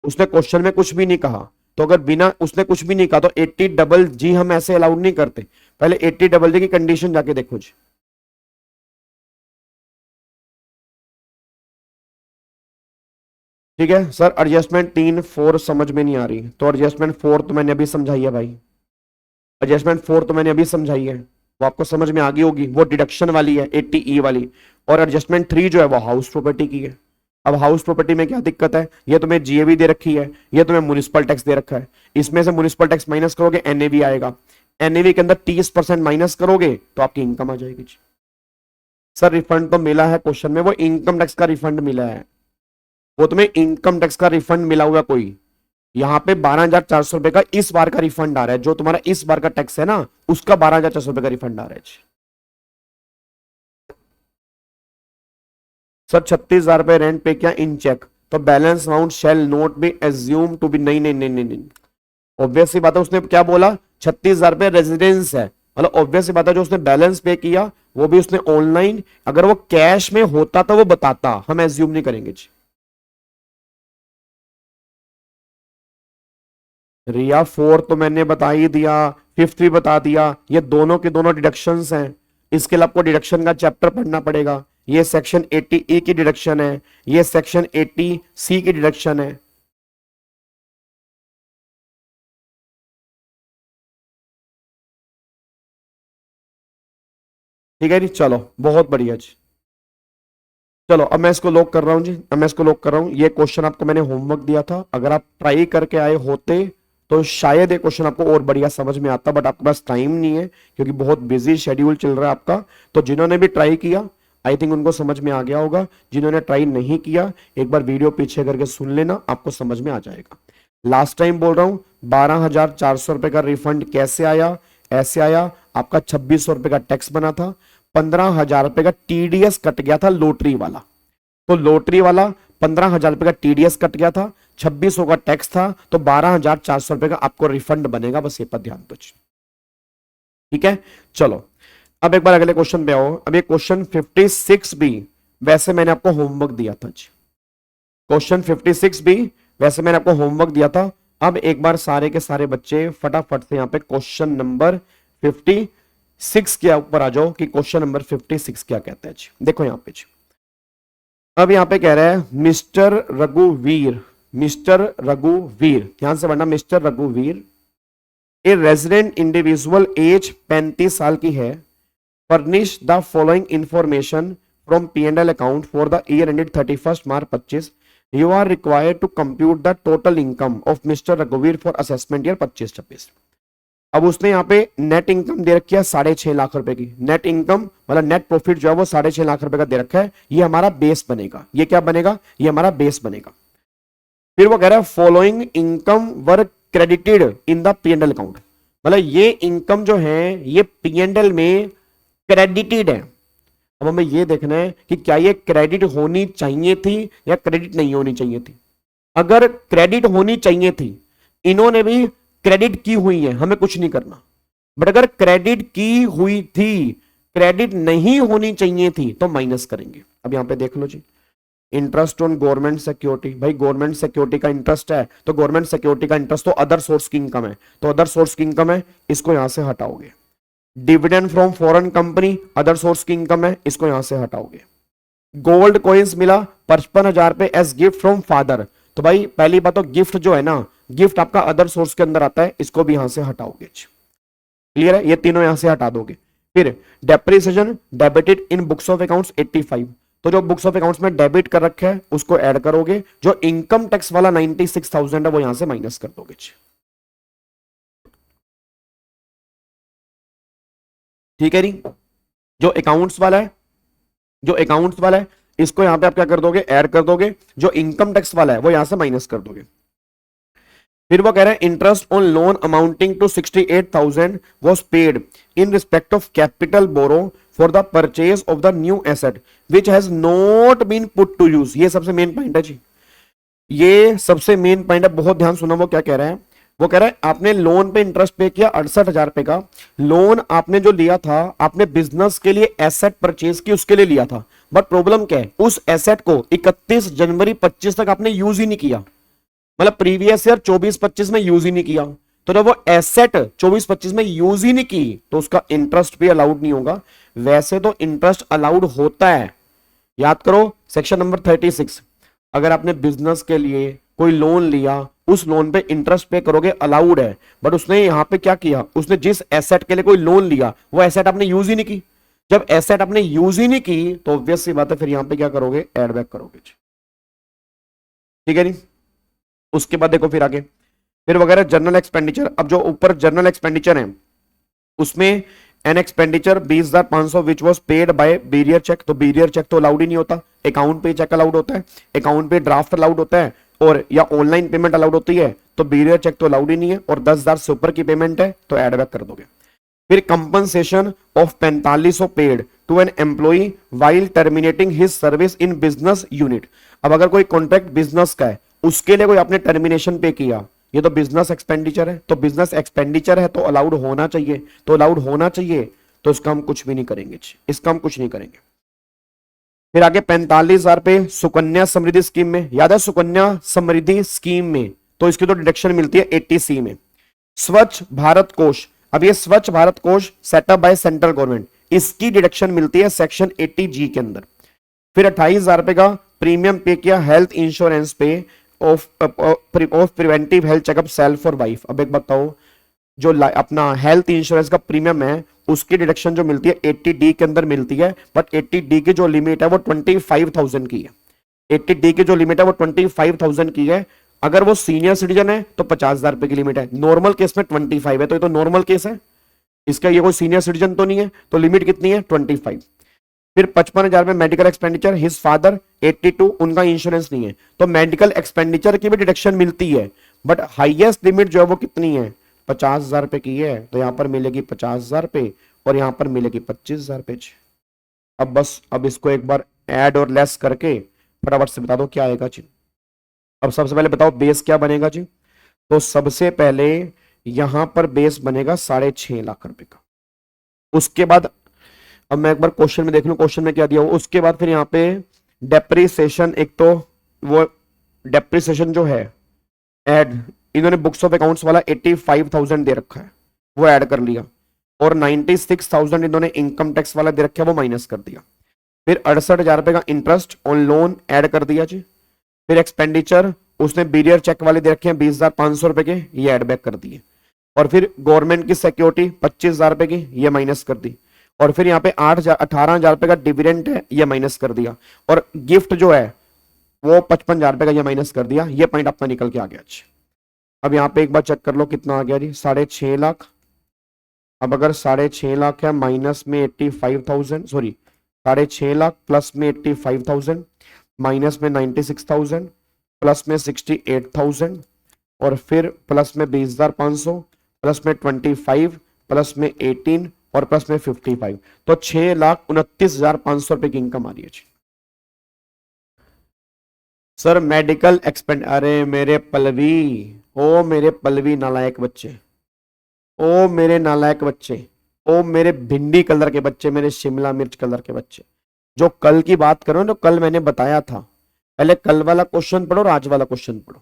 B: उसने क्वेश्चन में कुछ भी नहीं कहा, तो अगर बिना उसने कुछ भी नहीं कहा तो 80 हम ऐसे अलाउड नहीं करते। पहले 80 की कंडीशन जाके देखो जी। ठीक है सर, एडजस्टमेंट 3-4 समझ में नहीं आ रही, तो एडजस्टमेंट 4 तो मैंने अभी समझाई है भाई। एडजस्टमेंट 4 तो मैंने अभी समझाई है, वो आपको समझ में आ गई होगी। वो डिडक्शन वाली है 80E वाली। और एडजस्टमेंट 3 जो है वो हाउस प्रॉपर्टी की है। अब हाउस प्रॉपर्टी में क्या दिक्कत है? ये तुम्हें जीएवी दे रखी है, ये तुम्हें म्युनिसिपल टैक्स दे रखा है। इसमें से म्युनिसिपल टैक्स माइनस करोगे एनएवी आएगा, एनएवी के अंदर 30% माइनस करोगे तो आपकी इनकम आ जाएगी। सर रिफंड तो मिला है क्वेश्चन में, वो इनकम टैक्स का रिफंड मिला है, वो तुम्हें इनकम टैक्स का रिफंड मिला हुआ कोई। यहाँ पे 12,400 रुपए का इस बार का रिफंड आ रहा है, जो तुम्हारा इस बार का टैक्स है ना उसका 12,400 रुपए का रिफंड आ रहा है। सर 36,000 रुपए रेंट पे किया इन चेक, तो balance amount shall not be assume to be. नहीं नहीं नहीं नहीं नहीं, ऑब्वियस सी बात है, उसने क्या बोला? 36,000 रुपये रेजिडेंस है, मतलब ऑब्वियस बात है जो उसने बैलेंस पे किया वो भी उसने ऑनलाइन, अगर वो कैश में होता तो वो बताता, हम एज्यूम नहीं करेंगे जी। रिया 4 तो मैंने बता ही दिया, 5th भी बता दिया, ये दोनों के दोनों डिडक्शंस हैं। इसके लिए आपको डिडक्शन का चैप्टर पढ़ना पड़ेगा। ये सेक्शन 80 ए की डिडक्शन है, ये सेक्शन 80 सी की डिडक्शन है। ठीक है जी, चलो बहुत बढ़िया जी। चलो अब मैं इसको लॉक कर रहा हूं जी, अब मैं इसको लॉक कर रहा हूं। ये क्वेश्चन आपको मैंने होमवर्क दिया था, अगर आप ट्राई करके आए होते तो शायद ये क्वेश्चन आपको और बढ़िया समझ में आता, बट आपके पास टाइम नहीं है क्योंकि बहुत बिजी शेड्यूल चल रहा है आपका। तो जिन्होंने भी ट्राई किया आई थिंक उनको समझ में आ गया होगा, जिन्होंने ट्राई नहीं किया एक बार वीडियो पीछे करके सुन लेना, आपको समझ में आ जाएगा। लास्ट टाइम बोल रहा हूं 12,400 रुपए का रिफंड कैसे आया, ऐसे आया, आपका 2600 रुपए का टैक्स बना था, 15,000 रुपए का टीडीएस कट गया था लॉटरी वाला, तो लॉटरी वाला 15,000 रुपए का टीडीएस कट गया था, 2600 का टैक्स था, तो 12,400 रुपए का आपको रिफंड बनेगा, बस ये पर ध्यान दो। ठीक है, चलो अब एक बार अगले क्वेश्चन पे आओ। अब ये क्वेश्चन 56 भी वैसे मैंने आपको होमवर्क दिया था जी, क्वेश्चन 56 भी वैसे मैंने आपको होमवर्क दिया था। अब एक बार सारे के सारे बच्चे फटाफट से यहाँ पे क्वेश्चन नंबर 56 के ऊपर आ जाओ कि क्वेश्चन नंबर 56 क्या कहता है जी। देखो यहाँ पे जी, अब यहाँ पे कह रहा है मिस्टर रघुवीर, मिस्टर रघुवीर, ध्यान से पढ़ना, मिस्टर रघुवीर ए रेजिडेंट इंडिविजुअल एज 35 साल की है, furnish the following information from P&L account for the year ended 31 March 25, you are required to compute the total income of mister रघुवीर फॉर असेसमेंट ईयर 25-26। अब उसने यहाँ पे नेट इनकम दे रखी है 6.5 लाख रुपए की, नेट इनकम मतलब नेट प्रॉफिट जो है वो 6.5 लाख रुपए का दे रखा है, ये हमारा बेस बनेगा। ये क्या बनेगा, ये हमारा बेस बनेगा। फिर वो कह रहा है following income were credited in the P&L account, मतलब ये इनकम जो है ये P&L में क्रेडिटेड है। अब हमें ये देखना है कि क्या ये क्रेडिट होनी चाहिए थी या क्रेडिट नहीं होनी चाहिए थी। अगर क्रेडिट होनी चाहिए थी, इन्होंने भी क्रेडिट की हुई है, हमें कुछ नहीं करना, बट अगर क्रेडिट की हुई थी, क्रेडिट नहीं होनी चाहिए थी तो माइनस करेंगे। अब यहां पे देख लो जी, इंटरेस्ट ऑन गवर्नमेंट सिक्योरिटी, भाई गवर्नमेंट सिक्योरिटी का इंटरेस्ट है तो गवर्नमेंट सिक्योरिटी का इंटरेस्ट तो अदर सोर्स की इनकम है, तो अदर सोर्स की इनकम है, इसको यहां से हटाओगे। Dividend from foreign company other source की इनकम है, इसको यहां से हटाओगे। गोल्ड कॉइन्स मिला 55,000 रुपए एज गिफ्ट फ्रॉम फादर, तो भाई पहली बात तो गिफ्ट जो है ना, गिफ्ट आपका अदर सोर्स के अंदर आता है, इसको भी यहां से हटाओगे। क्लियर है, ये तीनों यहां से हटा दोगे। फिर depreciation debited in books of accounts 85, तो जो बुक्स ऑफ अकाउंट्स में डेबिट कर रखा है उसको ऐड करोगे, जो इनकम टैक्स वाला 96,000 है वो यहां से माइनस कर दोगे। ठीक है जी, जो अकाउंट्स वाला है, जो अकाउंट्स वाला है इसको यहां पे आप क्या कर दोगे, ऐड कर दोगे, जो इनकम टैक्स वाला है वो यहां से माइनस कर दोगे। फिर वो कह रहे हैं interest on loan amounting to 68,000 was paid in respect of capital borrow for the purchase of the new asset which has not been put to use. ये सबसे मेन पॉइंट है जी, ये सबसे मेन पॉइंट है, बहुत ध्यान सुना। वो क्या कह रहा है, वो कह रहा है आपने लोन पे इंटरेस्ट पे किया 68,000 रुपए का लोन, आपने जो लिया था आपने बिजनेस के लिए एसेट परचेज की, उसके लिए लिया था, बट प्रॉब्लम क्या है, उस एसेट को 31 जनवरी 25 तक आपने यूज ही नहीं किया, मतलब प्रीवियस ईयर 24-25 में यूज ही नहीं किया, तो जब वो एसेट 24-25 में यूज ही नहीं की तो उसका इंटरेस्ट भी अलाउड नहीं होगा। वैसे तो इंटरेस्ट अलाउड होता है, याद करो सेक्शन नंबर 36, अगर आपने बिजनेस के लिए कोई लोन लिया उस लोन पे इंटरेस्ट पे करोगे, अलाउड है, बट उसने यहां पे क्या किया, उसने जिस एसेट के लिए कोई लोन लिया वो एसेट आपने यूज ही नहीं की। जब एसेट आपने यूज ही नहीं की तो ऑब्वियस सी बात है फिर यहां पे क्या करोगे, एड बैक करोगे। ठीक है नहीं, उसके बाद देखो फिर आगे, फिर वगैरह जनरल एक्सपेंडिचर। अब जो ऊपर जनरल एक्सपेंडिचर है उसमें an expenditure 20,500 which was paid by bearer cheque, तो बीरियर चेक तो अलाउड ही नहीं होता, अकाउंट पे चेक अलाउड होता है, अकाउंट पे ड्राफ्ट अलाउड होता है, और या ऑनलाइन पेमेंट अलाउड होती है, तो बीरियर चेक तो अलाउड ही नहीं है, और 10,000 से ऊपर की पेमेंट है तो एड बैक कर दोगे। फिर compensation of 4500 paid to an employee while terminating his service in business unit. अब अगर कोई कॉन्ट्रैक्ट बिजनेस का है उसके लिए कोई आपने टर्मिनेशन पे किया, ये तो बिजनेस एक्सपेंडिचर है, तो बिजनेस एक्सपेंडिचर है तो अलाउड होना चाहिए, तो अलाउड होना चाहिए, तो इसका हम कुछ भी नहीं करेंगे, इसका हम कुछ नहीं करेंगे। फिर आगे 45,000 पे सुकन्या समृद्धि स्कीम में, याद है सुकन्या समृद्धि स्कीम में, तो इसकी तो डिडक्शन मिलती है 80C में। स्वच्छ भारत कोष, अब ये स्वच्छ भारत कोष सेटअप बाय सेंट्रल गवर्नमेंट, इसकी डिडक्शन मिलती है सेक्शन 80G के अंदर। फिर 28,000 रुपए का प्रीमियम पे किया हेल्थ इंश्योरेंस पे of preventive health checkup self for wife. अब एक बताओ, जो अपना हेल्थ इंश्योरेंस का प्रीमियम है उसकी डिडक्शन जो मिलती है 80D के अंदर मिलती है, बट 80D की जो लिमिट है वो 25,000 की है। 80D की जो लिमिट है वो 25,000 की है। अगर वो सीनियर सिटीजन है तो 50,000 रुपए की लिमिट है, नॉर्मल केस में 25 है, तो ये तो नॉर्मल केस है, इसका ये कोई सीनियर सिटीजन तो नहीं है, तो लिमिट कितनी है 25। फिर 55,000 में मेडिकल एक्सपेंडिचर, हिज फादर 82, उनका इंश्योरेंस नहीं है, तो मेडिकल एक्सपेंडिचर की भी डिडक्शन मिलती है, बट हाईएस्ट लिमिट जो है वो कितनी है 50,000 रुपए की है, तो यहां पर मिलेगी 50,000 रुपए और यहां पर मिलेगी 25,000 रुपए। अब बस अब इसको एक बार ऐड और लेस करके फटाफट से बता दो क्या आएगा जी। अब सबसे पहले बताओ बेस क्या बनेगा जी, तो सबसे पहले यहां पर बेस बनेगा 6.5 लाख रुपए का। उसके बाद अब मैं एक बार क्वेश्चन में देख लूं क्वेश्चन में क्या दिया हुआ, उसके बाद फिर यहां पे डेप्रीसिएशन, एक तो वो डेप्रीसिएशन जो है ऐड, इन्होंने बुक्स ऑफ अकाउंट्स वाला 85,000 दे रखा है वो ऐड कर लिया, और 96,000 इन्होंने इनकम टैक्स वाला दे रखा है वो माइनस कर दिया। फिर 68,000 रुपए का इंटरेस्ट ऑन लोन ऐड कर दिया जी। फिर एक्सपेंडिचर उसने बीरियर चेक वाले दे रखे हैं 20,500 रुपए के, ये ऐड बैक कर दिए। और फिर गवर्नमेंट की सिक्योरिटी 25,000 रुपए की, ये माइनस कर दी। और फिर यहाँ पे 18,000 रुपए का डिविडेंड है, ये माइनस कर दिया। और गिफ्ट जो है वो 55,000 रुपए का, ये माइनस कर दिया। ये पॉइंट अपना निकल के आ गया। अब यहाँ पे एक बार चेक कर लो कितना आ गया जी, 6.5 लाख। अब अगर 6.5 लाख है माइनस में 85,000, सॉरी 6.5 लाख प्लस में 85,000 माइनस में 96,000 प्लस में 68,000 और फिर प्लस में 20,500 प्लस में 25 प्लस में 18 और प्लस में 55, तो 6,29,500 रुपए की इनकम आ रही है जी। सर मेडिकल एक्सपेंड, अरे मेरे पलवी, ओ मेरे पलवी नालायक बच्चे, ओ मेरे नालायक बच्चे, ओ मेरे भिंडी कलर के बच्चे, मेरे शिमला मिर्च कलर के बच्चे, जो कल की बात करो ना, कल मैंने बताया था, पहले कल वाला क्वेश्चन पढ़ो और आज वाला क्वेश्चन पढ़ो।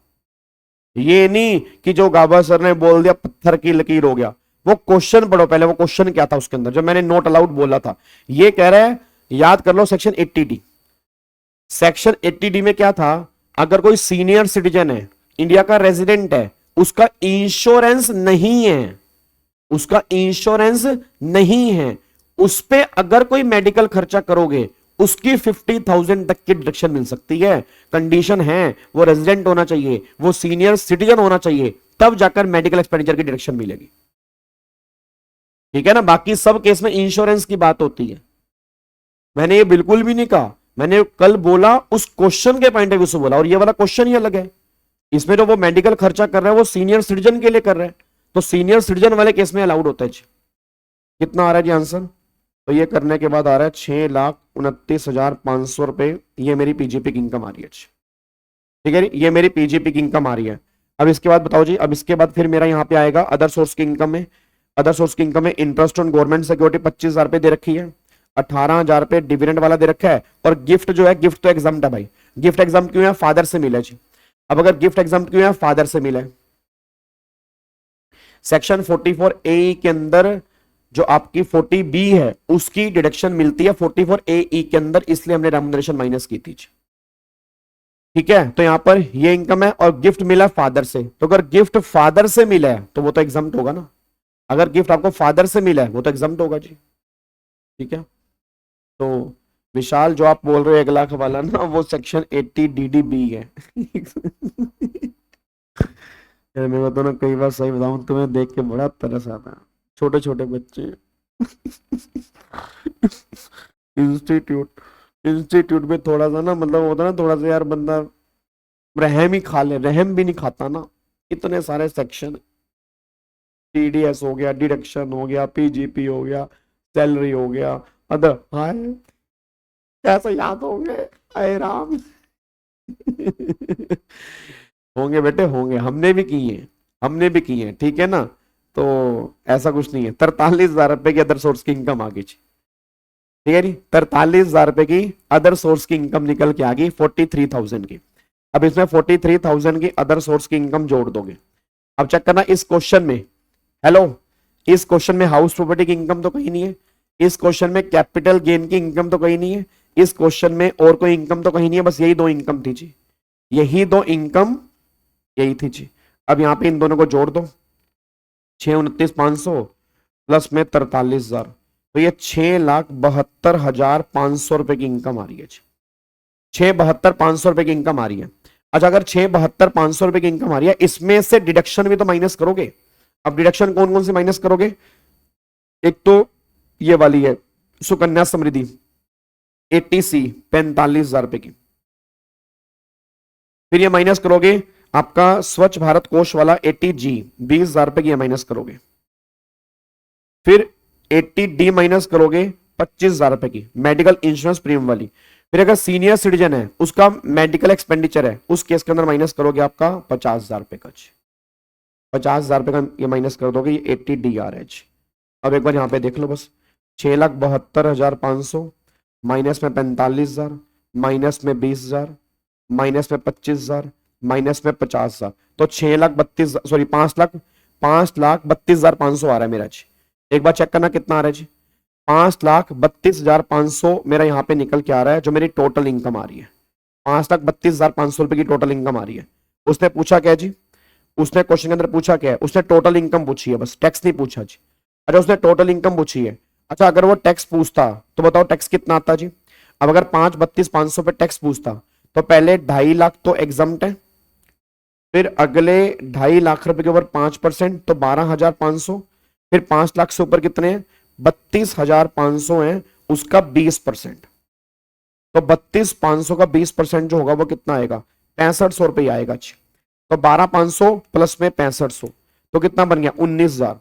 B: ये नहीं कि जो गाबा सर ने बोल दिया पत्थर की लकीर हो गया, वो क्वेश्चन पढ़ो पहले, वो क्वेश्चन क्या था उसके अंदर, जो मैंने नोट अलाउड बोला था। ये कह रहा है याद कर लो सेक्शन 80D। सेक्शन 80D में क्या था, अगर कोई सीनियर सिटीजन है, इंडिया का रेजिडेंट है, उसका इंश्योरेंस नहीं है, उसका इंश्योरेंस नहीं है, उस पे अगर कोई मेडिकल खर्चा करोगे उसकी 50,000 तक की डिडक्शन मिल सकती है। कंडीशन है वो रेजिडेंट होना चाहिए, वो सीनियर सिटीजन होना चाहिए, तब जाकर मेडिकल एक्सपेंडिचर की डिडक्शन मिलेगी। ठीक है ना, बाकी सब केस में इंश्योरेंस की बात होती है। मैंने ये बिल्कुल भी नहीं कहा, मैंने कल बोला उस क्वेश्चन के पॉइंट ऑफ व्यू से बोला, और ये वाला क्वेश्चन ही अलग है। इसमें जो वो मेडिकल खर्चा कर रहा है वो सीनियर सिटीजन के लिए कर रहा है, तो सीनियर सिटीजन वाले केस में अलाउड होता है जी। कितना आ रहा है जी आंसर, तो ये करने के बाद आ रहा है 6,29,500 रुपए, ये मेरी पीजीपी की इनकम आ रही है। ठीक है, ये मेरी पीजीपी की इनकम आ रही है। अब इसके बाद बताओ जी, अब इसके बाद फिर मेरा यहाँ पे आएगा अदर सोर्स की इनकम में। अदर सोर्स की इनकम में इंटरेस्ट ऑन गवर्नमेंट सिक्योरिटी 25,000 रुपए दे रखी है, 18,000 रुपए डिविडेंड वाला दे रखा है, और गिफ्ट जो है, गिफ्ट तो एग्जाम है भाई। गिफ्ट एग्जाम क्यों है, फादर से मिला जी। अब अगर गिफ्ट एग्जाम क्यों है, फादर से मिला है, सेक्शन 44A के अंदर जो आपकी 40B है उसकी डिडक्शन मिलती है 44AE के अंदर, इसलिए हमने रेम्युनरेशन माइनस की थी। ठीक है, तो यहां पर ये इनकम है और गिफ्ट मिला फादर से, तो अगर गिफ्ट फादर से मिला है तो वो तो एग्जम्प्ट होगा ना। अगर गिफ्ट आपको फादर से मिला है वो तो एग्जम्प्ट होगा जी। ठीक है, तो विशाल जो आप बोल रहे हो 1 लाख वाला ना, वो सेक्शन 80DDB है। मेरे को तो ना कई बार सही बताऊं तुम्हें देख के बड़ा तरस आता है, छोटे छोटे बच्चे। इंस्टीट्यूट में थोड़ा सा ना मतलब होता ना, थोड़ा सा यार बंदा रहम ही खा ले, रहम भी नहीं खाता ना, इतने सारे सेक्शन, TDS हो गया, डिडक्शन हो गया, PGP हो गया, सैलरी हो गया, अदर, हाय कैसे याद होंगे, आए राम। होंगे बेटे होंगे, हमने भी किए, हमने भी की है, ठीक है ना। तो ऐसा कुछ नहीं है। 43,000 रुपए की अदर सोर्स की इनकम आ गई, ठीक है जी। 43,000 रुपए की अदर सोर्स की इनकम निकल के आ गई 43,000 की। अब इसमें 43,000 की अदर सोर्स की इनकम जोड़ दोगे। अब चेक करना इस क्वेश्चन में, हेलो, इस क्वेश्चन में हाउस प्रॉपर्टी की इनकम तो कहीं नहीं है, इस क्वेश्चन में कैपिटल गेन की इनकम तो कहीं नहीं है, इस क्वेश्चन में और कोई इनकम तो कहीं नहीं है, बस यही दो इनकम थी जी, यही दो इनकम यही थी जी। अब यहां पे इन दोनों को जोड़ दो, 6,29,500 प्लस में 43,000, तो ये 6,72,500 रुपए की इनकम आ रही है जी। 6,72,500 रुपए की इनकम आ रही है। अच्छा, अगर 6,72,500 रुपए की इनकम आ रही है, इसमें से डिडक्शन भी तो माइनस करोगे। अब डिडक्शन कौन कौन से माइनस करोगे? एक तो ये वाली है सुकन्या समृद्धि 80C 45,000 रुपए की, फिर ये माइनस करोगे आपका स्वच्छ भारत कोष वाला 80G 20,000 रुपए की ये माइनस करोगे, फिर 80D माइनस करोगे 25,000 रुपए की मेडिकल इंश्योरेंस प्रीमियम वाली, फिर अगर सीनियर सिटीजन है उसका मेडिकल एक्सपेंडिचर है उस केस के अंदर माइनस करोगे आपका 50,000 रुपए का, 50,000 रुपए का ये माइनस कर दोगे, ये 80D आ रहा है। अब एक बार यहाँ पे देख लो बस, 6,72,500 माइनस में 45,000 माइनस में 20,000 माइनस में 25,000 माइनस में 50,000, तो 6,32,000 सॉरी 5,32,500 आ रहा है मेरा जी। एक बार चेक करना कितना आ रहा है जी, 5,32,500 मेरा यहाँ पे निकल के आ रहा है, जो मेरी टोटल इनकम आ रही है 5,32,500 रुपए की टोटल इनकम आ रही है। उसने पूछा क्या जी, उसने क्वेश्चन के अंदर पूछा क्या है, उसने टोटल इनकम पूछी है, बस टैक्स नहीं पूछा जी। अच्छा, उसने टोटल इनकम पूछी है। अच्छा, अगर वो टैक्स पूछता तो बताओ टैक्स कितना आता जी। अब अगर 5,32,500 पे टैक्स पूछता तो पहले 2.5 लाख तो एग्जम्प्ट है, फिर अगले 2.5 लाख रुपए के ऊपर 5% तो 12,500, फिर 5 लाख से ऊपर कितने हैं 32,500 है, उसका 20%, तो 32,500 का 20% जो होगा वो कितना आएगा 6,500 रुपये आएगा जी। तो 12,500 प्लस में 6,500 तो कितना बन गया 19,000।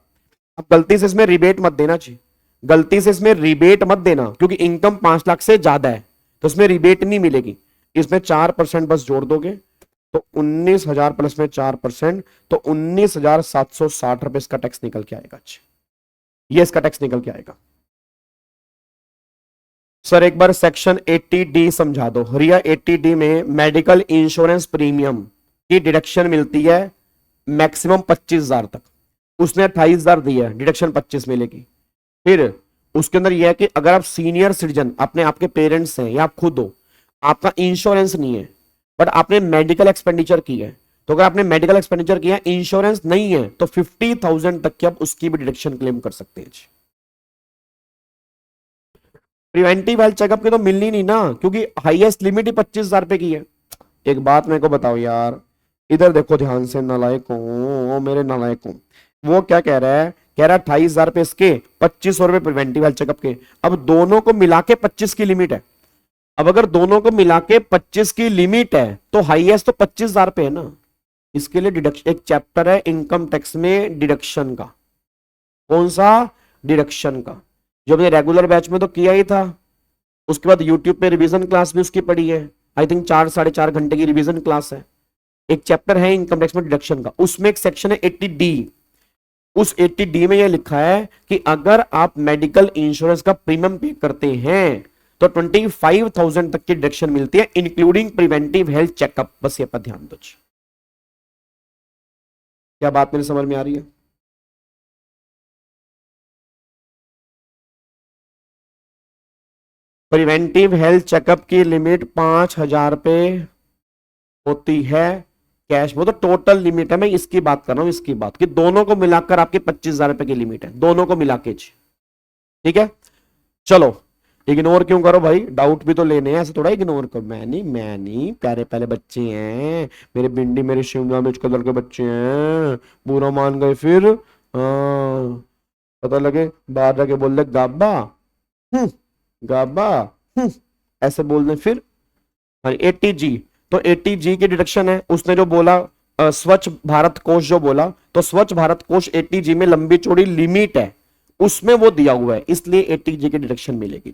B: अब गलती से इसमें रिबेट मत देना जी, गलती से इसमें रिबेट मत देना, क्योंकि इनकम 5 लाख से ज्यादा है तो इसमें रिबेट नहीं मिलेगी। इसमें 4% बस जोड़ दोगे तो 19,000 प्लस में 4% तो 19,760 रुपए इसका टैक्स निकल के आएगा। ये इसका टैक्स निकल के आएगा। सर एक बार सेक्शन 80D समझा दो। रिया 80D में मेडिकल इंश्योरेंस प्रीमियम की डिडक्शन मिलती है मैक्सिमम 25,000 तक, उसने 28,000 दिया है, डिडक्शन 25 मिलेगी। फिर उसके अंदर यह है कि अगर आप सीनियर सिटीजन अपने आपके पेरेंट्स हैं या आप खुद हो, आपका इंश्योरेंस नहीं है बट आपने मेडिकल एक्सपेंडिचर की है, तो अगर आपने मेडिकल एक्सपेंडिचर किया इंश्योरेंस नहीं है तो 50,000 तक की आप उसकी भी डिडक्शन क्लेम कर सकते हैं। प्रिवेंटिव हेल्थ चेकअप की तो मिलनी नहीं ना, क्योंकि हाईएस्ट लिमिट ही 25,000 रुपए की है। एक बात मेरे को बताओ यार, इधर देखो ध्यान से नालायकों, मेरे नालायकों, वो क्या कह रहा है, कह रहा है 28,000 रुपए इसके 2,500 रुपए प्रिवेंटिव हेल्थ चेकअप के। अब दोनों को मिला के 25 की लिमिट है, अब अगर दोनों को मिला के 25 की लिमिट है तो हाईएस्ट तो 25,000 रुपए है ना। इसके लिए डिडक्शन, एक चैप्टर है इनकम टैक्स में डिडक्शन का। कौन सा? डिडक्शन का, जो हमने रेगुलर बैच में तो किया ही था, उसके बाद यूट्यूब पे रिवीजन क्लास भी उसकी पड़ी है, आई थिंक 4-4.5 घंटे की रिवीजन क्लास है। एक चैप्टर है इनकम टैक्स में डिडक्शन का, उसमें एक सेक्शन है 80D। उस 80D में यह लिखा है कि अगर आप मेडिकल इंश्योरेंस का प्रीमियम पे करते हैं तो 25,000 तक की डिडक्शन मिलती है, इंक्लूडिंग प्रिवेंटिव हेल्थ चेकअप। बस ये पर ध्यान दो। क्या बात मेरी समझ में आ रही है? प्रिवेंटिव हेल्थ चेकअप की लिमिट 5,000 रुपए होती है कैश, वो तो टोटल लिमिट है, मैं इसकी बात कर रहा हूं, इसकी बात कि दोनों को मिलाकर आपके 25,000 रुपए की लिमिट है, दोनों को मिला के। ठीक है, चलो इग्नोर क्यों करो भाई, डाउट भी तो लेने हैं, ऐसे थोड़ा इग्नोर करो। मैं नहीं, प्यारे प्यारे बच्चे हैं मेरे, भिंडी मेरे शिमला मिर्च कलर के बच्चे हैं, बुरा मान गए फिर पता लगे बाहर जाके बोल दे गाबा गाबा ऐसे बोल दे फिर। 80G, तो 80G की डिडक्शन है, उसने जो बोला स्वच्छ भारत कोष जो बोला, तो स्वच्छ भारत कोष 80G में लंबी चौड़ी लिमिट है, उसमें वो दिया हुआ है, इसलिए 80G की डिडक्शन मिलेगी।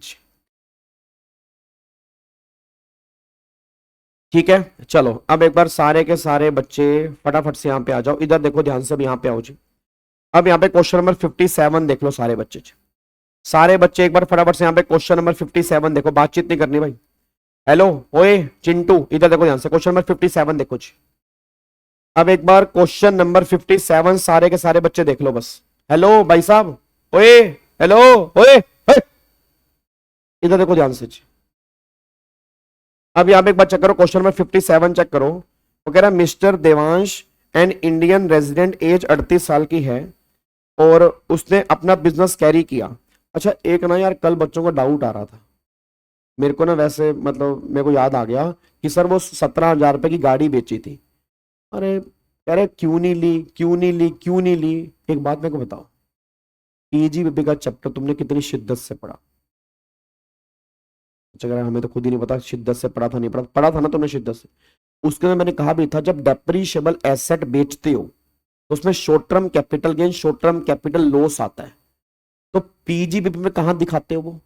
B: ठीक है, चलो अब एक बार सारे के सारे बच्चे फटाफट से यहाँ पे आ जाओ, इधर देखो ध्यान से, अब यहाँ पे आओ जी। अब यहाँ पे क्वेश्चन नंबर 57 देख लो सारे बच्चे जी। सारे बच्चे एक बार फटाफट से यहाँ पे क्वेश्चन नंबर 57 देखो, बातचीत नहीं करनी भाई। हेलो, ओए चिंटू, इधर देखो ध्यान से, क्वेश्चन नंबर 57 देखो जी। अब एक बार क्वेश्चन नंबर 57 सारे के सारे बच्चे देख लो बस। हेलो भाई साहब, ओए, हेलो, ओए, हे! इधर देखो ध्यान से जी। अब यहाँ पे एक बार चेक करो, क्वेश्चन नंबर 57 चेक करो। वो कह रहा है mister Devansh an Indian resident, age 38 साल की है और उसने अपना बिजनेस कैरी किया। अच्छा एक ना यार, कल बच्चों को डाउट आ रहा था मेरे को ना, वैसे मतलब मेरे को याद आ गया कि सर वो 17,000 रुपए की गाड़ी बेची थी। अरे कह रहे क्यों नहीं ली, क्यों नहीं ली, क्यों नहीं ली। एक बात मेरे को बताओ, पीजीबीपी का चैप्टर तुमने कितनी शिद्दत से पढ़ा? अच्छा हमें तो खुद ही नहीं पता शिद्दत से पढ़ा था नहीं पढ़ा, पढ़ा था ना तुमने शिद्दत से। उसके में मैंने कहा भी था जब डेप्रीशिएबल एसेट बेचते हो तो उसमें short term capital gain, short term capital loss आता है। तो पीजीबीपी में कहां दिखाते हो वो?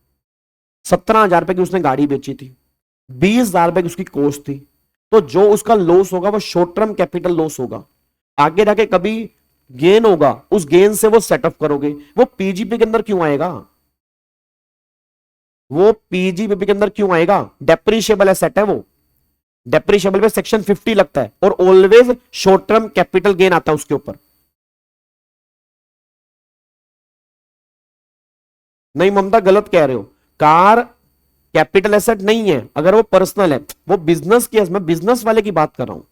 B: 17,000 रुपए की उसने गाड़ी बेची थी, 20,000 रुपए की उसकी कॉस्ट थी, तो जो उसका लॉस होगा वो शॉर्ट टर्म कैपिटल लॉस होगा। आगे जाके कभी गेन होगा, उस गेन से वो सेटअप करोगे। वो पीजीबीपी के अंदर क्यों आएगा? वो पीजीबीपी के अंदर क्यों आएगा? डेप्रीशिएबल एसेट है वो, डेप्रीशिएबल पे सेक्शन 50 लगता है और always short term capital gain आता है उसके ऊपर। नहीं ममता, गलत कह रहे हो। कार कैपिटल एसेट नहीं है अगर वो पर्सनल है, वो बिजनेस की है। मैं बिजनेस वाले की बात कर रहा हूं।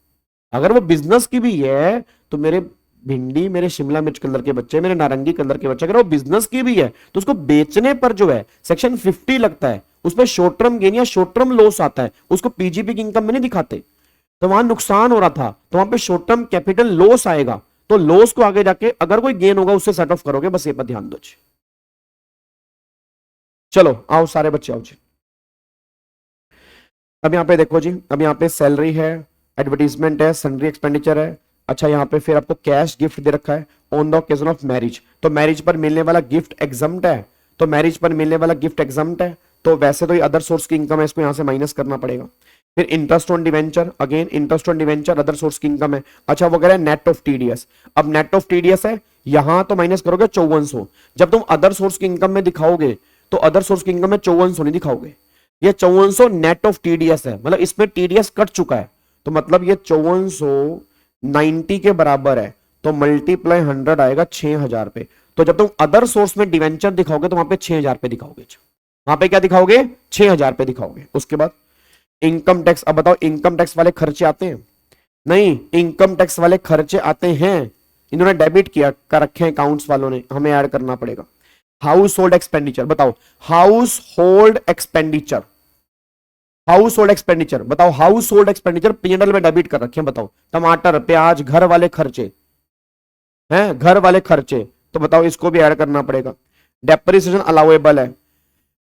B: अगर वो बिजनेस की भी है तो मेरे भिंडी, मेरे शिमला मिर्च कलर के बच्चे, मेरे नारंगी कलर के बच्चे, अगर वो बिजनेस की भी है तो उसको बेचने पर जो है सेक्शन 50 लगता है, उसमें शॉर्ट टर्म गेन या शॉर्ट टर्म लॉस आता है, उसको पीजीबी की इनकम में नहीं दिखाते। तो वहां नुकसान हो रहा था तो वहां पे शॉर्ट टर्म कैपिटल लॉस आएगा, तो लॉस को आगे जाके अगर कोई गेन होगा उससे सेट ऑफ करोगे, बस ये पर ध्यान दो। चलो आओ सारे बच्चे आओ जी। अब यहाँ पे देखो जी, अब यहाँ पे सैलरी है, एडवर्टीजमेंट है, सन्ड्री एक्सपेंडिचर है। अच्छा यहाँ पे फिर आपको कैश गिफ्ट दे रखा है on the occasion of marriage, तो मैरिज पर मिलने वाला गिफ्ट एग्जम्प्ट है, तो मैरिज पर मिलने वाला गिफ्ट एग्जम्प्ट है, तो वैसे तो ये अदर सोर्स की इनकम है, इसको यहाँ से माइनस करना पड़ेगा। फिर interest on debenture, again interest on debenture other source की इनकम है। अच्छा वो कह रहा है नेट ऑफ टीडीएस, अब नेट ऑफ टीडीएस है, यहां तो माइनस करोगे 5400। जब तुम अदर सोर्स की इनकम में दिखाओगे तो अदर सोर्स की इनकम में 5400 नहीं दिखाओगे, ये 5400 नेट ऑफ टीडीएस है, मतलब इसमें टीडीएस कट चुका है, तो मतलब ये 5490 के बराबर है, तो मल्टीप्लाई 100 आएगा 6000 पे। तो जब तुम अदर सोर्स में डिवेंचर दिखाओगे तो वहां पे 6000 पे दिखाओगे, वहां पे क्या दिखाओगे? 6000 पे दिखाओगे। उसके बाद इनकम टैक्स, अब बताओ इनकम टैक्स वाले खर्चे आते हैं? नहीं, इनकम टैक्स वाले खर्चे आते हैं, इन्होंने डेबिट किया कर रखे हैं अकाउंट्स वालों ने, हमें ऐड करना पड़ेगा। हाउस होल्ड एक्सपेंडिचर, बताओ house hold expenditure, house hold expenditure बताओ, हाउस होल्ड एक्सपेंडिचर पीएनएल में डेबिट कर रखे हैं, बताओ टमाटर प्याज घर वाले खर्चे हैं, घर वाले खर्चे, तो बताओ इसको भी ऐड करना पड़ेगा। डेप्रिसिएशन अलाउएबल है,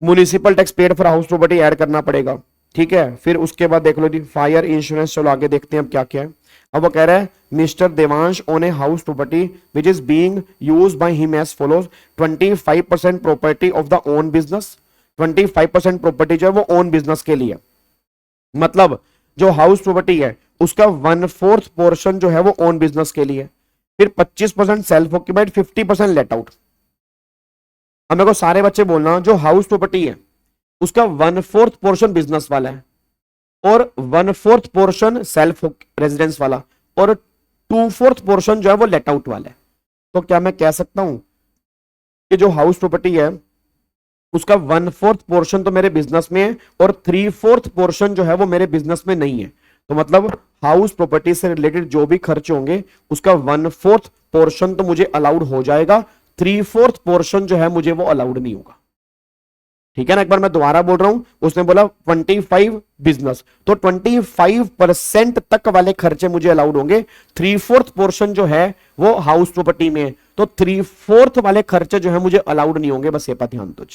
B: municipal tax paid for house property add करना पड़ेगा, ठीक है। फिर उसके बाद देख लो जी फायर इंश्योरेंस, चलो आगे देखते हैं अब क्या क्या है। अब वो कह रहा है mister Devansh own a house property which is being used by him as follows, 25% property of the own business, 25% property जो है वो ओन बिजनेस के लिए, मतलब जो हाउस प्रॉपर्टी है उसका 1/4 पोर्शन जो है वो ओन बिजनेस के लिए, फिर 25% सेल्फ ऑक्यूपाइड, 50% लेट आउट। अब मेरे को सारे बच्चे बोलना जो हाउस प्रॉपर्टी है उसका 1/4 पोर्शन बिजनेस वाला है और 1/4 पोर्शन सेल्फ रेजिडेंस वाला और 2/4 पोर्शन जो है वो लेट आउट वाला है। तो क्या मैं कह सकता हूं कि जो हाउस प्रॉपर्टी है उसका 1/4 पोर्शन तो मेरे बिजनेस में है और 3/4 पोर्शन जो है वो मेरे बिजनेस में नहीं है, तो मतलब हाउस प्रॉपर्टी से रिलेटेड जो भी खर्चे होंगे उसका 1/4 पोर्शन तो मुझे अलाउड हो जाएगा, 3/4 पोर्शन जो है मुझे वो अलाउड नहीं होगा, ठीक है ना। एक बार मैं दोबारा बोल रहा हूं, उसने बोला 25 बिजनेस, तो 25% तक वाले खर्चे मुझे अलाउड होंगे, 3/4 पोर्शन जो है वो हाउस प्रॉपर्टी में है, तो 3/4 वाले खर्चे जो है मुझे अलाउड नहीं होंगे, बस ये पर ध्यान दो।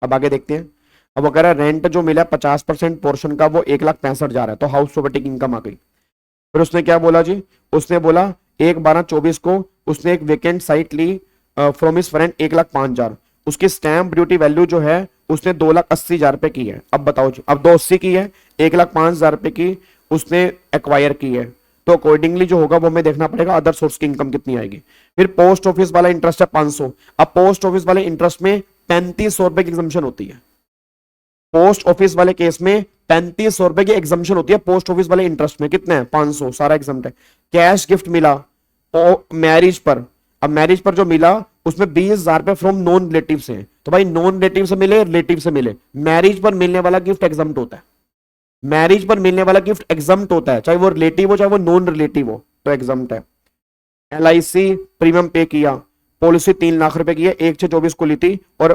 B: अब आगे देखते हैं। अब अगर रेंट जो मिला 50% पोर्शन का वो 1,65,000 जा रहा है, तो हाउस प्रॉपर्टी की इनकम आ गई। फिर उसने क्या बोला जी, उसने बोला 1/12/24 को उसने एक वेकेंट साइट ली फ्रॉम हिज फ्रेंड 1,05,000, उसकी स्टैंप ड्यूटी वैल्यू जो है उसने 2,80,000 रुपए की है। अब बताओ जी, अब 280 की है, 1,05,000 रुपए की उसने एक्वायर की है, तो अकॉर्डिंगली जो होगा वो हमें देखना पड़ेगा अदर सोर्स की इनकम कितनी आएगी। फिर पोस्ट ऑफिस वाला इंटरेस्ट है 500। अब पोस्ट ऑफिस वाले इंटरेस्ट में 3500 रुपए की एग्जम्पशन होती है। पोस्ट ऑफिस वाले केस में 3500 रुपए की एग्जम्पशन होती है। पोस्ट ऑफिस वाले इंटरेस्ट में कितने हैं? 500, सारा एग्जम्प्ट है। कैश गिफ्ट मिला मैरिज पर, अब मैरिज पर जो मिला उसमें 20,000 रुपए फ्रॉम नॉन रिलेटिव से, तो भाई नॉन रिलेटिव से मिले रिलेटिव से मिले, मैरिज पर मिलने वाला गिफ्ट एग्जम्प्ट होता है। मैरिज पर मिलने वाला गिफ्ट एग्जम्प्ट होता है, चाहे वो रिलेटिव हो चाहे वो नॉन रिलेटिव हो, तो एग्जम्प्ट है। LIC प्रीमियम पे किया, पॉलिसी 3 लाख रुपए की है, 1/24 को ली थी, और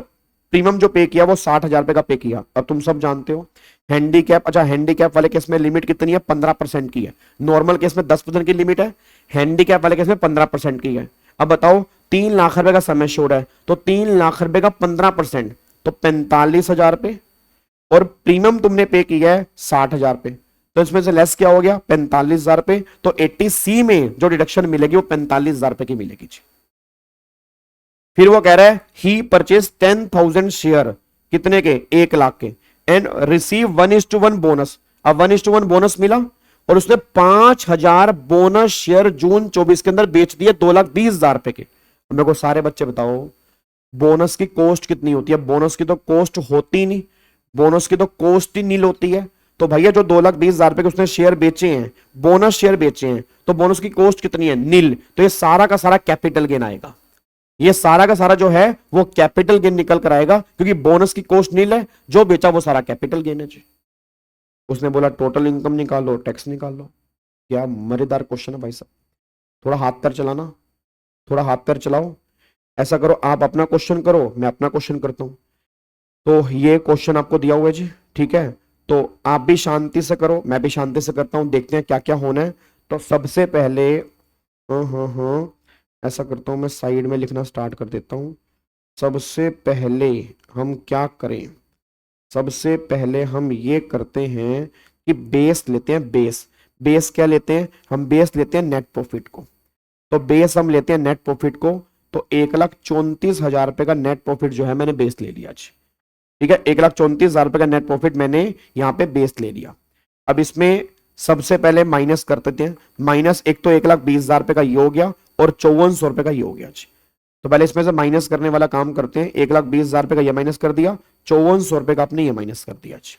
B: प्रीमियम जो पे किया वो 60,000 रुपए का पे किया। अब तुम सब जानते हो हैंडीकैप, अच्छा हैंडीकैप वाले केस में लिमिट कितनी है? 15% की है। नॉर्मल केस में 10% की लिमिट है, हैंडीकैप वाले केस में 15% की है। अब बताओ 3 लाख रुपए का समय श्योर है, तो 3 लाख रुपए का 15% तो 45,000 रुपए, और प्रीमियम तुमने पे किया है 60,000 रुपए, तो इसमें से लेस क्या हो गया? 45,000 रुपए। तो 80C में जो डिडक्शन मिलेगी वो 45,000 रुपए की मिलेगी। फिर वो कह रहा है ही परचेज 10,000 शेयर, कितने के? 1 लाख के, एंड रिसीव 1:1 बोनस। अब 1:1 बोनस मिला और उसने 5,000 बोनस शेयर जून 24 के अंदर बेच दिए 2,20,000 रुपए के। मेरे को सारे बच्चे बताओ बोनस की कॉस्ट कितनी होती है? बोनस की तो कॉस्ट होती नहीं, बोनस की तो कॉस्ट ही नील होती है। तो भैया जो 2,20,000 रुपए के उसने शेयर बेचे हैं, बोनस शेयर बेचे हैं, तो बोनस की कॉस्ट कितनी है? नील। तो ये सारा का सारा कैपिटल गेन आएगा, ये सारा का सारा जो है वो कैपिटल गेन निकल कर आएगा, क्योंकि बोनस की कॉस्ट नील है, जो बेचा वो सारा कैपिटल गेन है जी। उसने बोला टोटल इनकम निकालो, टैक्स निकालो। क्या मजेदार क्वेश्चन है भाई साहब। थोड़ा हाथ पैर चलाना, थोड़ा हाथ पैर चलाओ। ऐसा करो आप अपना क्वेश्चन करो, मैं अपना क्वेश्चन करता हूं। तो ये क्वेश्चन आपको दिया हुआ है जी, ठीक है, तो आप भी शांति से करो, मैं भी शांति से करता हूं, देखते हैं क्या क्या होना है। तो सबसे पहले ऐसा करता हूं, मैं साइड में लिखना स्टार्ट कर देता हूं। सबसे पहले हम क्या करें? सबसे पहले हम ये करते हैं कि बेस लेते हैं। बेस क्या लेते हैं? हम बेस लेते हैं नेट प्रॉफिट को। तो बेस हम लेते हैं नेट प्रॉफिट को, तो 1,34,000 रुपए का नेट प्रॉफिट जो है मैंने बेस ले लिया जी, ठीक है। 1,34,000 रुपए का नेट प्रॉफिट मैंने यहां पे बेस ले लिया। अब इसमें सबसे पहले माइनस कर देते हैं। माइनस एक तो 1,20,000 रुपए का ये हो गया और 5,400 रुपए का ये हो गया जी। तो पहले इसमें से माइनस करने वाला काम करते हैं। 1,20,000 रुपए का ये माइनस कर दिया, 5,400 रुपए का आपने ये माइनस कर दिया जी,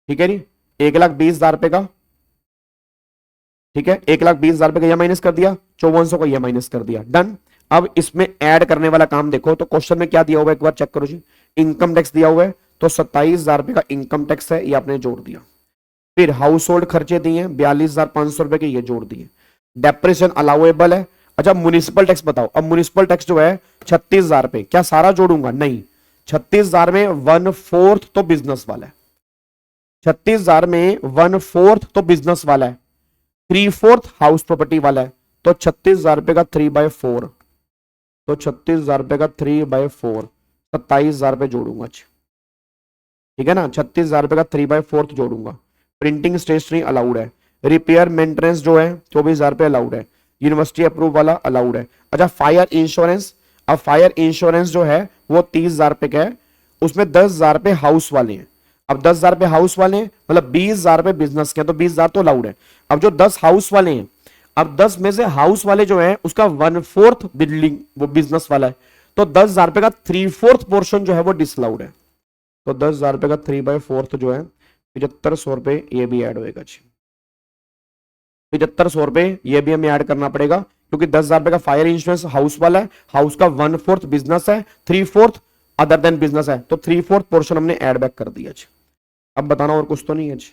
B: ठीक है जी। 1,20,000 रुपए का, ठीक है, 1,20,000 रुपए का यह माइनस कर दिया, 5,400 का यह माइनस कर दिया, डन। अब इसमें ऐड करने वाला काम देखो, तो क्वेश्चन में क्या दिया हुआ है एक बार चेक करो जी। इनकम टैक्स दिया हुआ है, तो 27,000 रुपए का इनकम टैक्स है, ये आपने जोड़ दिया। फिर हाउस होल्ड खर्चे दिए 42,500 रुपए के, ये जोड़ दिए। डेप्रेशन अलाउएबल है। अच्छा म्युनिसिपल टैक्स बताओ। अब म्युनिसिपल टैक्स जो है 36,000 रुपए, क्या सारा जोड़ूंगा? नहीं, 36,000 में 1/4 तो बिजनेस वाला है, 36,000 में 1/4 तो बिजनेस वाला है, 3/4 हाउस प्रॉपर्टी वाला है, तो 36,000 रुपए का 3/4, तो 36,000 रुपए का 3/4 27,000 रुपए जोड़ूंगा, ठीक है ना। 36,000 रुपए का 3/4 जोड़ूंगा। प्रिंटिंग स्टेशनरी अलाउड है। रिपेयर मेंटेनेंस जो है 24,000 रुपए अलाउड है। यूनिवर्सिटी अप्रूव वाला अलाउड है। अच्छा फायर इंश्योरेंस, अब फायर इंश्योरेंस जो है वो 30,000 रुपए का है, उसमें 10,000 रुपए हाउस वाले हैं। अब 10,000 रुपए हाउस वाले हैं, मतलब 20,000 रुपए बिजनेस के, तो 20,000 तो अलाउड है। अब जो 10 हाउस वाले हैं, अब 10 में से हाउस वाले जो है उसका 1/4 बिल्डिंग वो बिजनेस वाला है, तो 10,000 रुपए का 3/4 पोर्शन जो है वो डिसअलाउड है। तो 10,000 रुपए का 3/4 जो है 7500 रुपए ये भी ऐड होएगा जी। 7500 रुपए ये भी हमें ऐड करना पड़ेगा, क्योंकि 10,000 रुपए का फायर इंश्योरेंस हाउस वाला है, हाउस का 1/4 बिजनेस है, 3/4 अदर देन बिजनेस है, तो 3/4 पोर्शन हमने ऐड बैक कर दिया जी। अब बताना और कुछ तो नहीं है जी।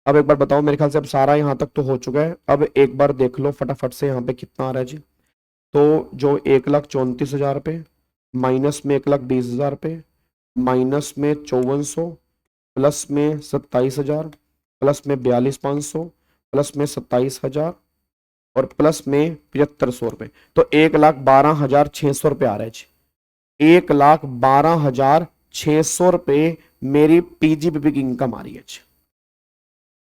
B: अब एक बार बताओ, मेरे ख्याल से अब सारा यहां तक तो हो चुका है। अब एक बार देख लो फटाफट से यहाँ पे कितना आ रहा है जी। तो जो 1,34,000 रुपये माइनस में 1,20,000 रुपये माइनस में 5,400 प्लस में 27,000 प्लस में 42,500 प्लस में 27,000 और प्लस में 7,500 रुपये, तो 1,12,600 रुपये आ रहा है जी। 1,12,600 रुपये मेरी पीजीबीपी की इनकम आ रही है जी।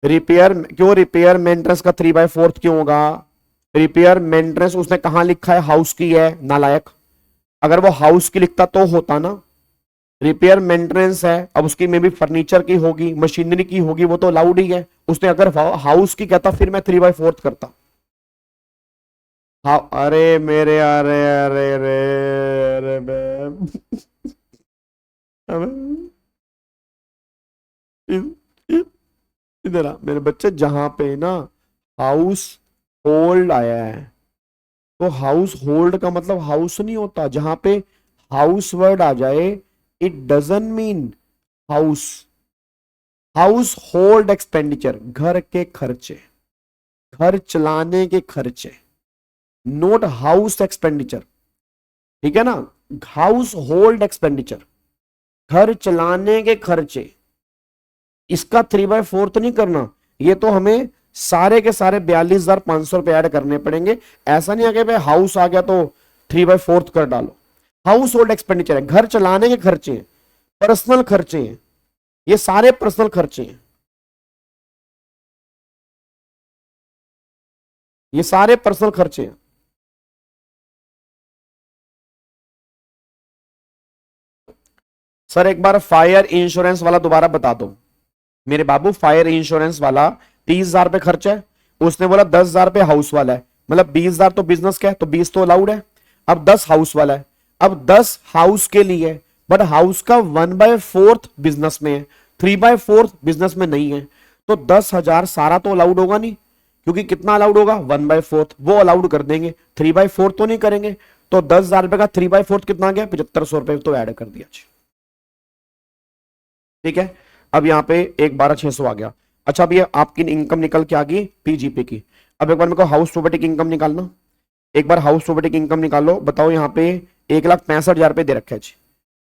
B: रिपेयर क्यों? रिपेयर मेंटेनेंस का 3/4 क्यों होगा? रिपेयर मेंटेनेंस उसने कहां लिखा है? हाउस की है, नालायक। अगर वो हाउस की लिखता तो होता ना, रिपेयर मेंटेनेंस है, अब उसकी में भी फर्नीचर की होगी, मशीनरी की होगी, वो तो अलाउड ही है। उसने अगर हाउस की कहता फिर मैं 3/4 करता। हाँ अरे मेरे, अरे अरे अरे अरे इधर आ मेरे बच्चे, जहां पे ना हाउस होल्ड आया है, तो हाउस होल्ड का मतलब हाउस नहीं होता। जहां पे हाउस वर्ड आ जाए, it doesn't mean house. House hold expenditure, घर के खर्चे, घर चलाने के खर्चे, नोट हाउस एक्सपेंडिचर। ठीक है ना, हाउस होल्ड एक्सपेंडिचर, घर चलाने के खर्चे। इसका 3/4 तो नहीं करना, ये तो हमें सारे के सारे 42,500 रुपए ऐड करने पड़ेंगे। ऐसा नहीं है कि भाई हाउस आ गया तो 3/4 कर डालो। हाउस होल्ड एक्सपेंडिचर है, घर चलाने के खर्चे हैं, पर्सनल खर्चे हैं, ये सारे पर्सनल खर्चे हैं, ये सारे पर्सनल खर्चे हैं। सर एक बार फायर इंश्योरेंस वाला दोबारा बता दो मेरे बाबू। फायर इंश्योरेंस वाला 30,000 रुपए खर्च है, उसने बोला 10,000 रुपए हाउस वाला है, मतलब 20,000 तो बिजनेस का है, तो 20 तो अलाउड है। अब 10 हाउस वाला है, अब 10 हाउस के लिए, बट हाउस का 1/4 बिजनेस में है, 3/4 बिजनेस में नहीं है। तो 10,000 सारा तो अलाउड होगा नहीं, क्योंकि कितना अलाउड होगा 1/4, वो अलाउड कर देंगे, 3/4 तो नहीं करेंगे। तो 10,000 रुपए का 3/4 कितना आ गया, 7,500 रुपए तो ऐड कर दिया। ठीक है, अब यहां पे 1,12,600 आ गया। अच्छा अब ये आपकी इनकम निकल के आ गई पीजीपी की। अब एक बार मेरे को हाउस प्रॉपर्टी की इनकम निकालना, एक बार हाउस प्रॉपर्टी की इनकम निकालो। बताओ यहाँ पे 1,65,000 रुपये दे रखा है जी,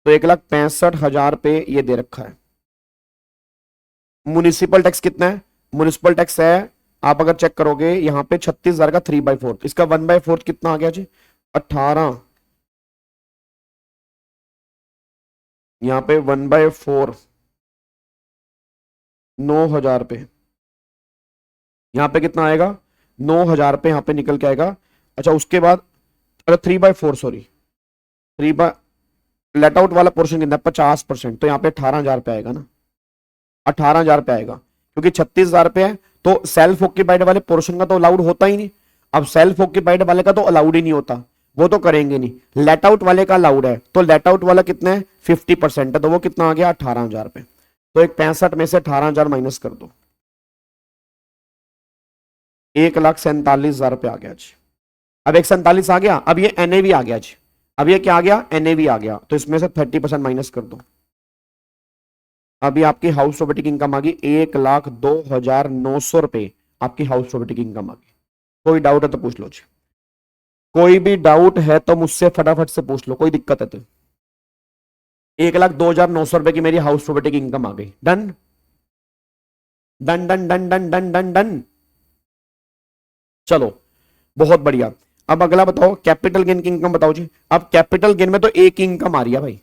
B: तो 1,65,000 रुपये ये दे रखा है। म्युनिसिपल टैक्स कितना है, म्युनिसिपल टैक्स है, आप अगर चेक करोगे यहाँ पे 36,000 का 3/4, इसका 1/4 कितना आ गया जी 18। यहाँ पे 1/4 9,000 रुपये, यहाँ पे कितना आएगा 9,000 रुपये यहाँ पे निकल के आएगा। अच्छा उसके बाद अगर 3/4 सॉरी 3 लेट आउट वाला पोर्शन कितना है 50%, तो यहाँ पे 18,000 रुपये आएगा ना, 18,000 रुपये आएगा, क्योंकि 36,000 रुपये है। तो सेल्फ ऑक्यूपाइड वाले पोर्शन का तो अलाउड होता ही नहीं। अब सेल्फ ऑक्यूपाइड वाले का तो अलाउड ही नहीं होता, वो तो करेंगे नहीं। लेट आउट वाले का अलाउड है, तो लेट आउट वाला कितना है 50% है, तो वो कितना आ गया 18,000 रुपये। तो एक 65 में से 18,000 माइनस कर दो, 1,47,000 रुपये आ गया जी। अब 147 आ गया, अब ये एनएवी आ गया जी, अब ये क्या आ गया एनएवी आ गया, तो इसमें से 30% माइनस कर दो। अभी आपकी हाउस प्रॉपर्टी की इनकम आ गई 1,02,900 रुपए, आपकी हाउस प्रॉपर्टी की इनकम आ गई। कोई डाउट है तो पूछ लो जी, कोई भी डाउट है तो मुझसे फटाफट से पूछ लो, कोई दिक्कत है तो। 1,02,900 रुपए की मेरी हाउस प्रॉपर्टी की इनकम आ गई। Done done done done done done done done. चलो बहुत बढ़िया। अब अगला बताओ कैपिटल गेन की इनकम बताओ जी। अब कैपिटल गेन में तो एक इनकम आ रही है भाई,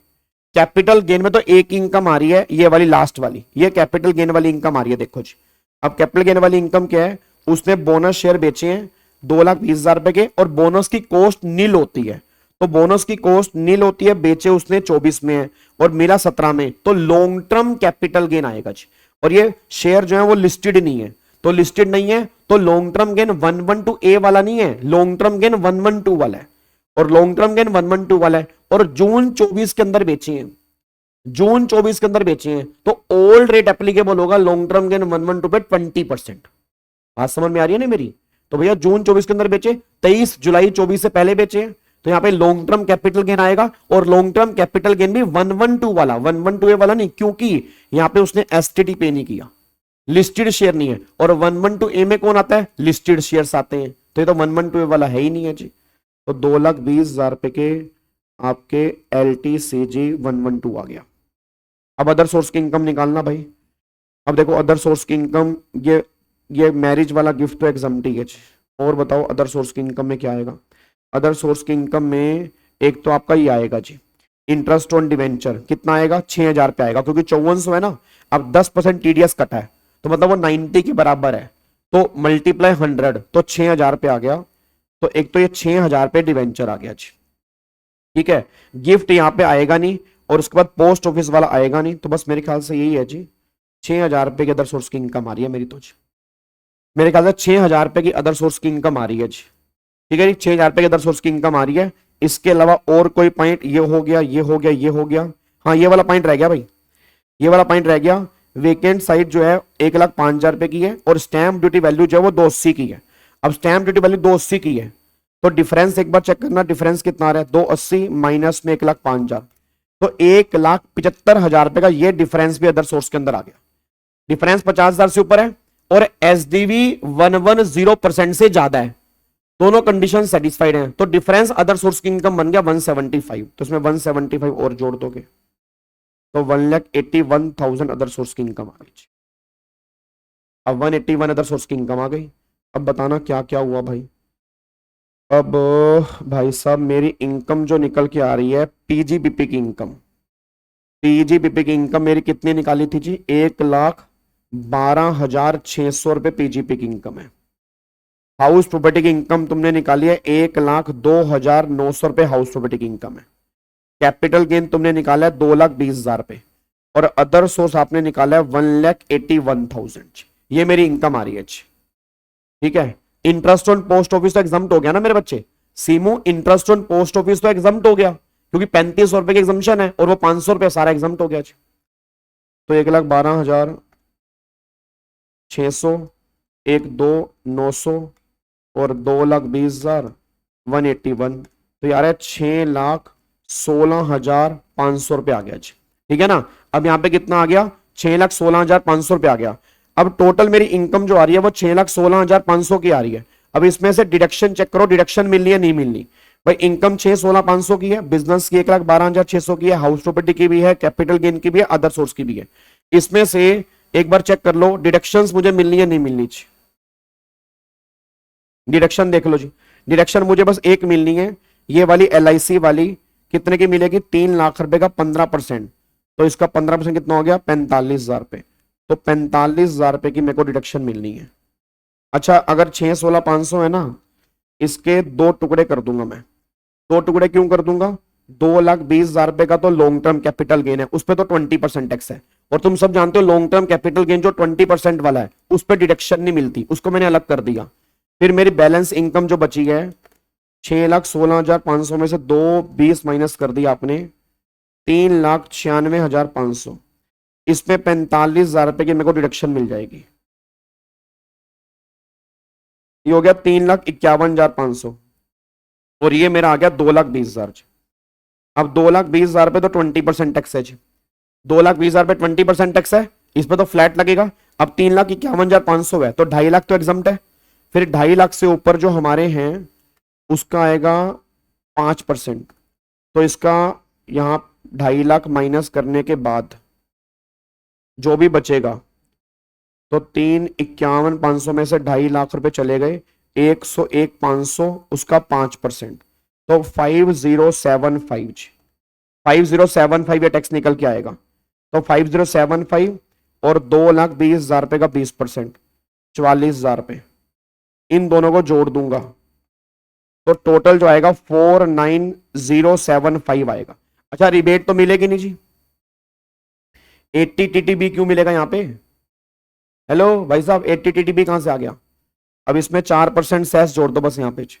B: कैपिटल गेन में तो एक इनकम आ रही है, ये वाली लास्ट वाली, ये कैपिटल गेन वाली इनकम आ रही है। देखो जी, अब कैपिटल गेन वाली इनकम क्या है, उसने बोनस शेयर बेचे हैं 2,20,000 रुपए के, और बोनस की कॉस्ट नील होती है, तो बोनस की कॉस्ट नील होती है, बेचे उसने 24 में है और मिला 17 में, तो लॉन्ग टर्म कैपिटल गेन आएगा जी। और ये शेयर जो है वो लिस्टेड नहीं है, तो लिस्टेड नहीं है तो लॉन्ग टर्म गेन 112A वाला नहीं है, लॉन्ग टर्म गेन 112 वाला है, और लॉन्ग टर्म गेन 112 वाला है, और जून 24 के अंदर बेचे हैं, जून 24 के अंदर बेचे हैं, तो ओल्ड रेट एप्लीकेबल होगा लॉन्ग टर्म गेन 112 पे 20%। बात समझ में आ रही है ना मेरी। तो भैया जून 24 के अंदर बेचे, 23 जुलाई 24 से पहले बेचे हैं, तो यहां पे लॉन्ग टर्म कैपिटल गेन आएगा, और लॉन्ग टर्म कैपिटल गेन भी 112 वाला, 112A वाला नहीं, क्योंकि यहां पे उसने एसटीटी पे नहीं किया, लिस्टेड शेयर नहीं है, और 112A में कौन आता है लिस्टेड शेयर्स आते हैं, तो ये तो 112A वाला है ही नहीं है जी। तो 2,20,000 रुपए के आपके LTCG 112 आ गया। अब अदर सोर्स की इनकम निकालना भाई। अब देखो अदर सोर्स की इनकम, ये मैरिज वाला गिफ्ट तो एग्जाम्प्टी है। और बताओ अदर सोर्स की इनकम में क्या आएगा। अदर सोर्स की इनकम में एक तो आपका ये आएगा जी इंटरेस्ट ऑन डिवेंचर, कितना आएगा 6,000 पे आएगा, क्योंकि 5400 है ना। अब 10% TDS कटा है, तो मतलब वो 90 के बराबर है, तो मल्टीप्लाई 100, तो 6,000 पे आ गया। तो एक तो ये 6,000 पे डिवेंचर आ गया जी, ठीक है। गिफ्ट यहाँ पे आएगा नहीं, और उसके बाद पोस्ट ऑफिस वाला आएगा नहीं, तो बस मेरे ख्याल से यही है जी, 6,000 रुपए की अदर सोर्स की इनकम आ रही है मेरी तो जी, मेरे ख्याल से 6,000 रुपए की अदर सोर्स की इनकम आ रही है जी। ठीक है जी, 6,000 रुपए की अदर सोर्स की इनकम आ रही है। इसके अलावा और कोई पॉइंट? ये हो गया, ये हो गया, ये हो गया। हाँ, ये वाला पॉइंट रह गया भाई, ये वाला पॉइंट रह गया। वेकेंट साइट जो है 1,05,000 रुपए की है और स्टैंप ड्यूटी वैल्यू जो है वो 280 की है। अब स्टैंप ड्यूटी वैल्यू 280 की है तो डिफरेंस एक बार चेक करना, डिफरेंस कितना आ रहा है? 280 माइनस में 1,05,000, तो 1,75,000 रुपए का ये डिफरेंस भी अदर सोर्स के अंदर आ गया। डिफरेंस 50,000 से ऊपर है और एसडीवी 110% से ज्यादा है, दोनों कंडीशन सेटिस्फाइड हैं, तो डिफरेंस अदर सोर्स की इनकम बन गया 175। तो इसमें 175 और जोड़ दोगे तो 1,81,000 अदर सोर्स की इनकम आ गई। अब 181 अदर सोर्स की इनकम आ गई। अब बताना क्या क्या हुआ भाई। अब भाई साहब मेरी इनकम जो निकल के आ रही है पीजीबीपी की इनकम, पीजीबीपी की इनकम मेरी कितनी निकाली थी जी? 1,12,600 रुपए पीजीपी की इनकम है। हाउस प्रॉपर्टी की इनकम तुमने निकाली है 1,02,900 रुपए हाउस प्रॉपर्टी की इनकम है। कैपिटल गेन तुमने निकाला है 2,20,000 रुपए और अदर सोर्स आपने निकाला है 1,81,000। ये मेरी इनकम आ रही है। ठीक है, इंटरेस्ट ऑन पोस्ट ऑफिस तो एग्जाम्प्ट हो गया ना मेरे बच्चे, सीमू इंटरेस्ट ऑन पोस्ट ऑफिस तो एग्जाम्प्ट हो गया क्योंकि 3500 रुपए की एग्जाम्पशन है और वो 500 रुपए सारा एग्जाम्प्ट हो गया। तो 1,12,600, 1,02,900 और 2,20,000, 181, तो यार 6,16,500 रुपए आ गया जी। ठीक है ना, अब यहां पे कितना आ गया? 6,16,500 रुपए आ गया। अब टोटल मेरी इनकम जो आ रही है वो 6,16,500 की आ रही है। अब इसमें से डिडक्शन चेक करो, डिडक्शन मिलनी है नहीं मिलनी? भाई इनकम 6,16,500 की है, बिजनेस की 1,12,600 की है, हाउस प्रॉपर्टी की भी है, कैपिटल गेन की भी है, अदर सोर्स की भी है। इसमें से एक बार चेक कर लो डिडक्शंस मुझे मिलनी है नहीं मिलनी? डिडक्शन देख लो जी, डिडक्शन मुझे बस एक मिलनी है, ये वाली LIC वाली कितने की मिलेगी? 3,00,000 रुपए का 15%, तो इसका 15% कितना हो गया? 45,000 रुपए। तो 45,000 रुपए की मेरे को डिडक्शन मिलनी है। अच्छा, अगर 6,16,500 है ना, इसके दो टुकड़े कर दूंगा मैं। दो टुकड़े क्यों कर दूंगा? 2,20,000 रुपए का तो लॉन्ग टर्म कैपिटल गेन है, उस पर तो 20% टैक्स है और तुम सब जानते हो लॉन्ग टर्म कैपिटल गेन जो 20% वाला है उस पर डिडक्शन नहीं मिलती, उसको मैंने अलग कर दिया। फिर मेरी बैलेंस इनकम जो बची है 6,16,500 में से 2,20 माइनस कर दिया आपने, 3,96,500, इसमें 45,000 रुपए की मेरे को डिडक्शन मिल जाएगी। ये हो गया 3,51,500 और ये मेरा आ गया 2,20,000। अब 2,20,000 रुपए तो 20% टैक्स है जी, 2,20,000 रुपए 20% टैक्स है, इस पे तो फ्लैट लगेगा। अब 3,51,500 है तो 2.5 लाख तो एग्जम्प्ट है। फिर 2.5 लाख से ऊपर जो हमारे हैं उसका आएगा 5%, तो इसका यहां 2.5 लाख माइनस करने के बाद जो भी बचेगा तो 3,51,500 में से 2.5 लाख रुपए चले गए, 101,500 उसका 5%, तो 5,075 5,075 ये टैक्स निकल के आएगा। तो 5,075 और 2,20,000 रुपए का 20%, 44,000 रुपए, इन दोनों को जोड़ दूंगा तो टोटल जो आएगा 4,9075 आएगा। अच्छा, रिबेट तो मिलेगी नहीं जी? 80 TTB क्यों मिलेगा यहाँ पे? हेलो भाई साहब, 80 TTB कहां से आ गया? अब इसमें 4% सेस जोड़ दो बस यहाँ पे। तो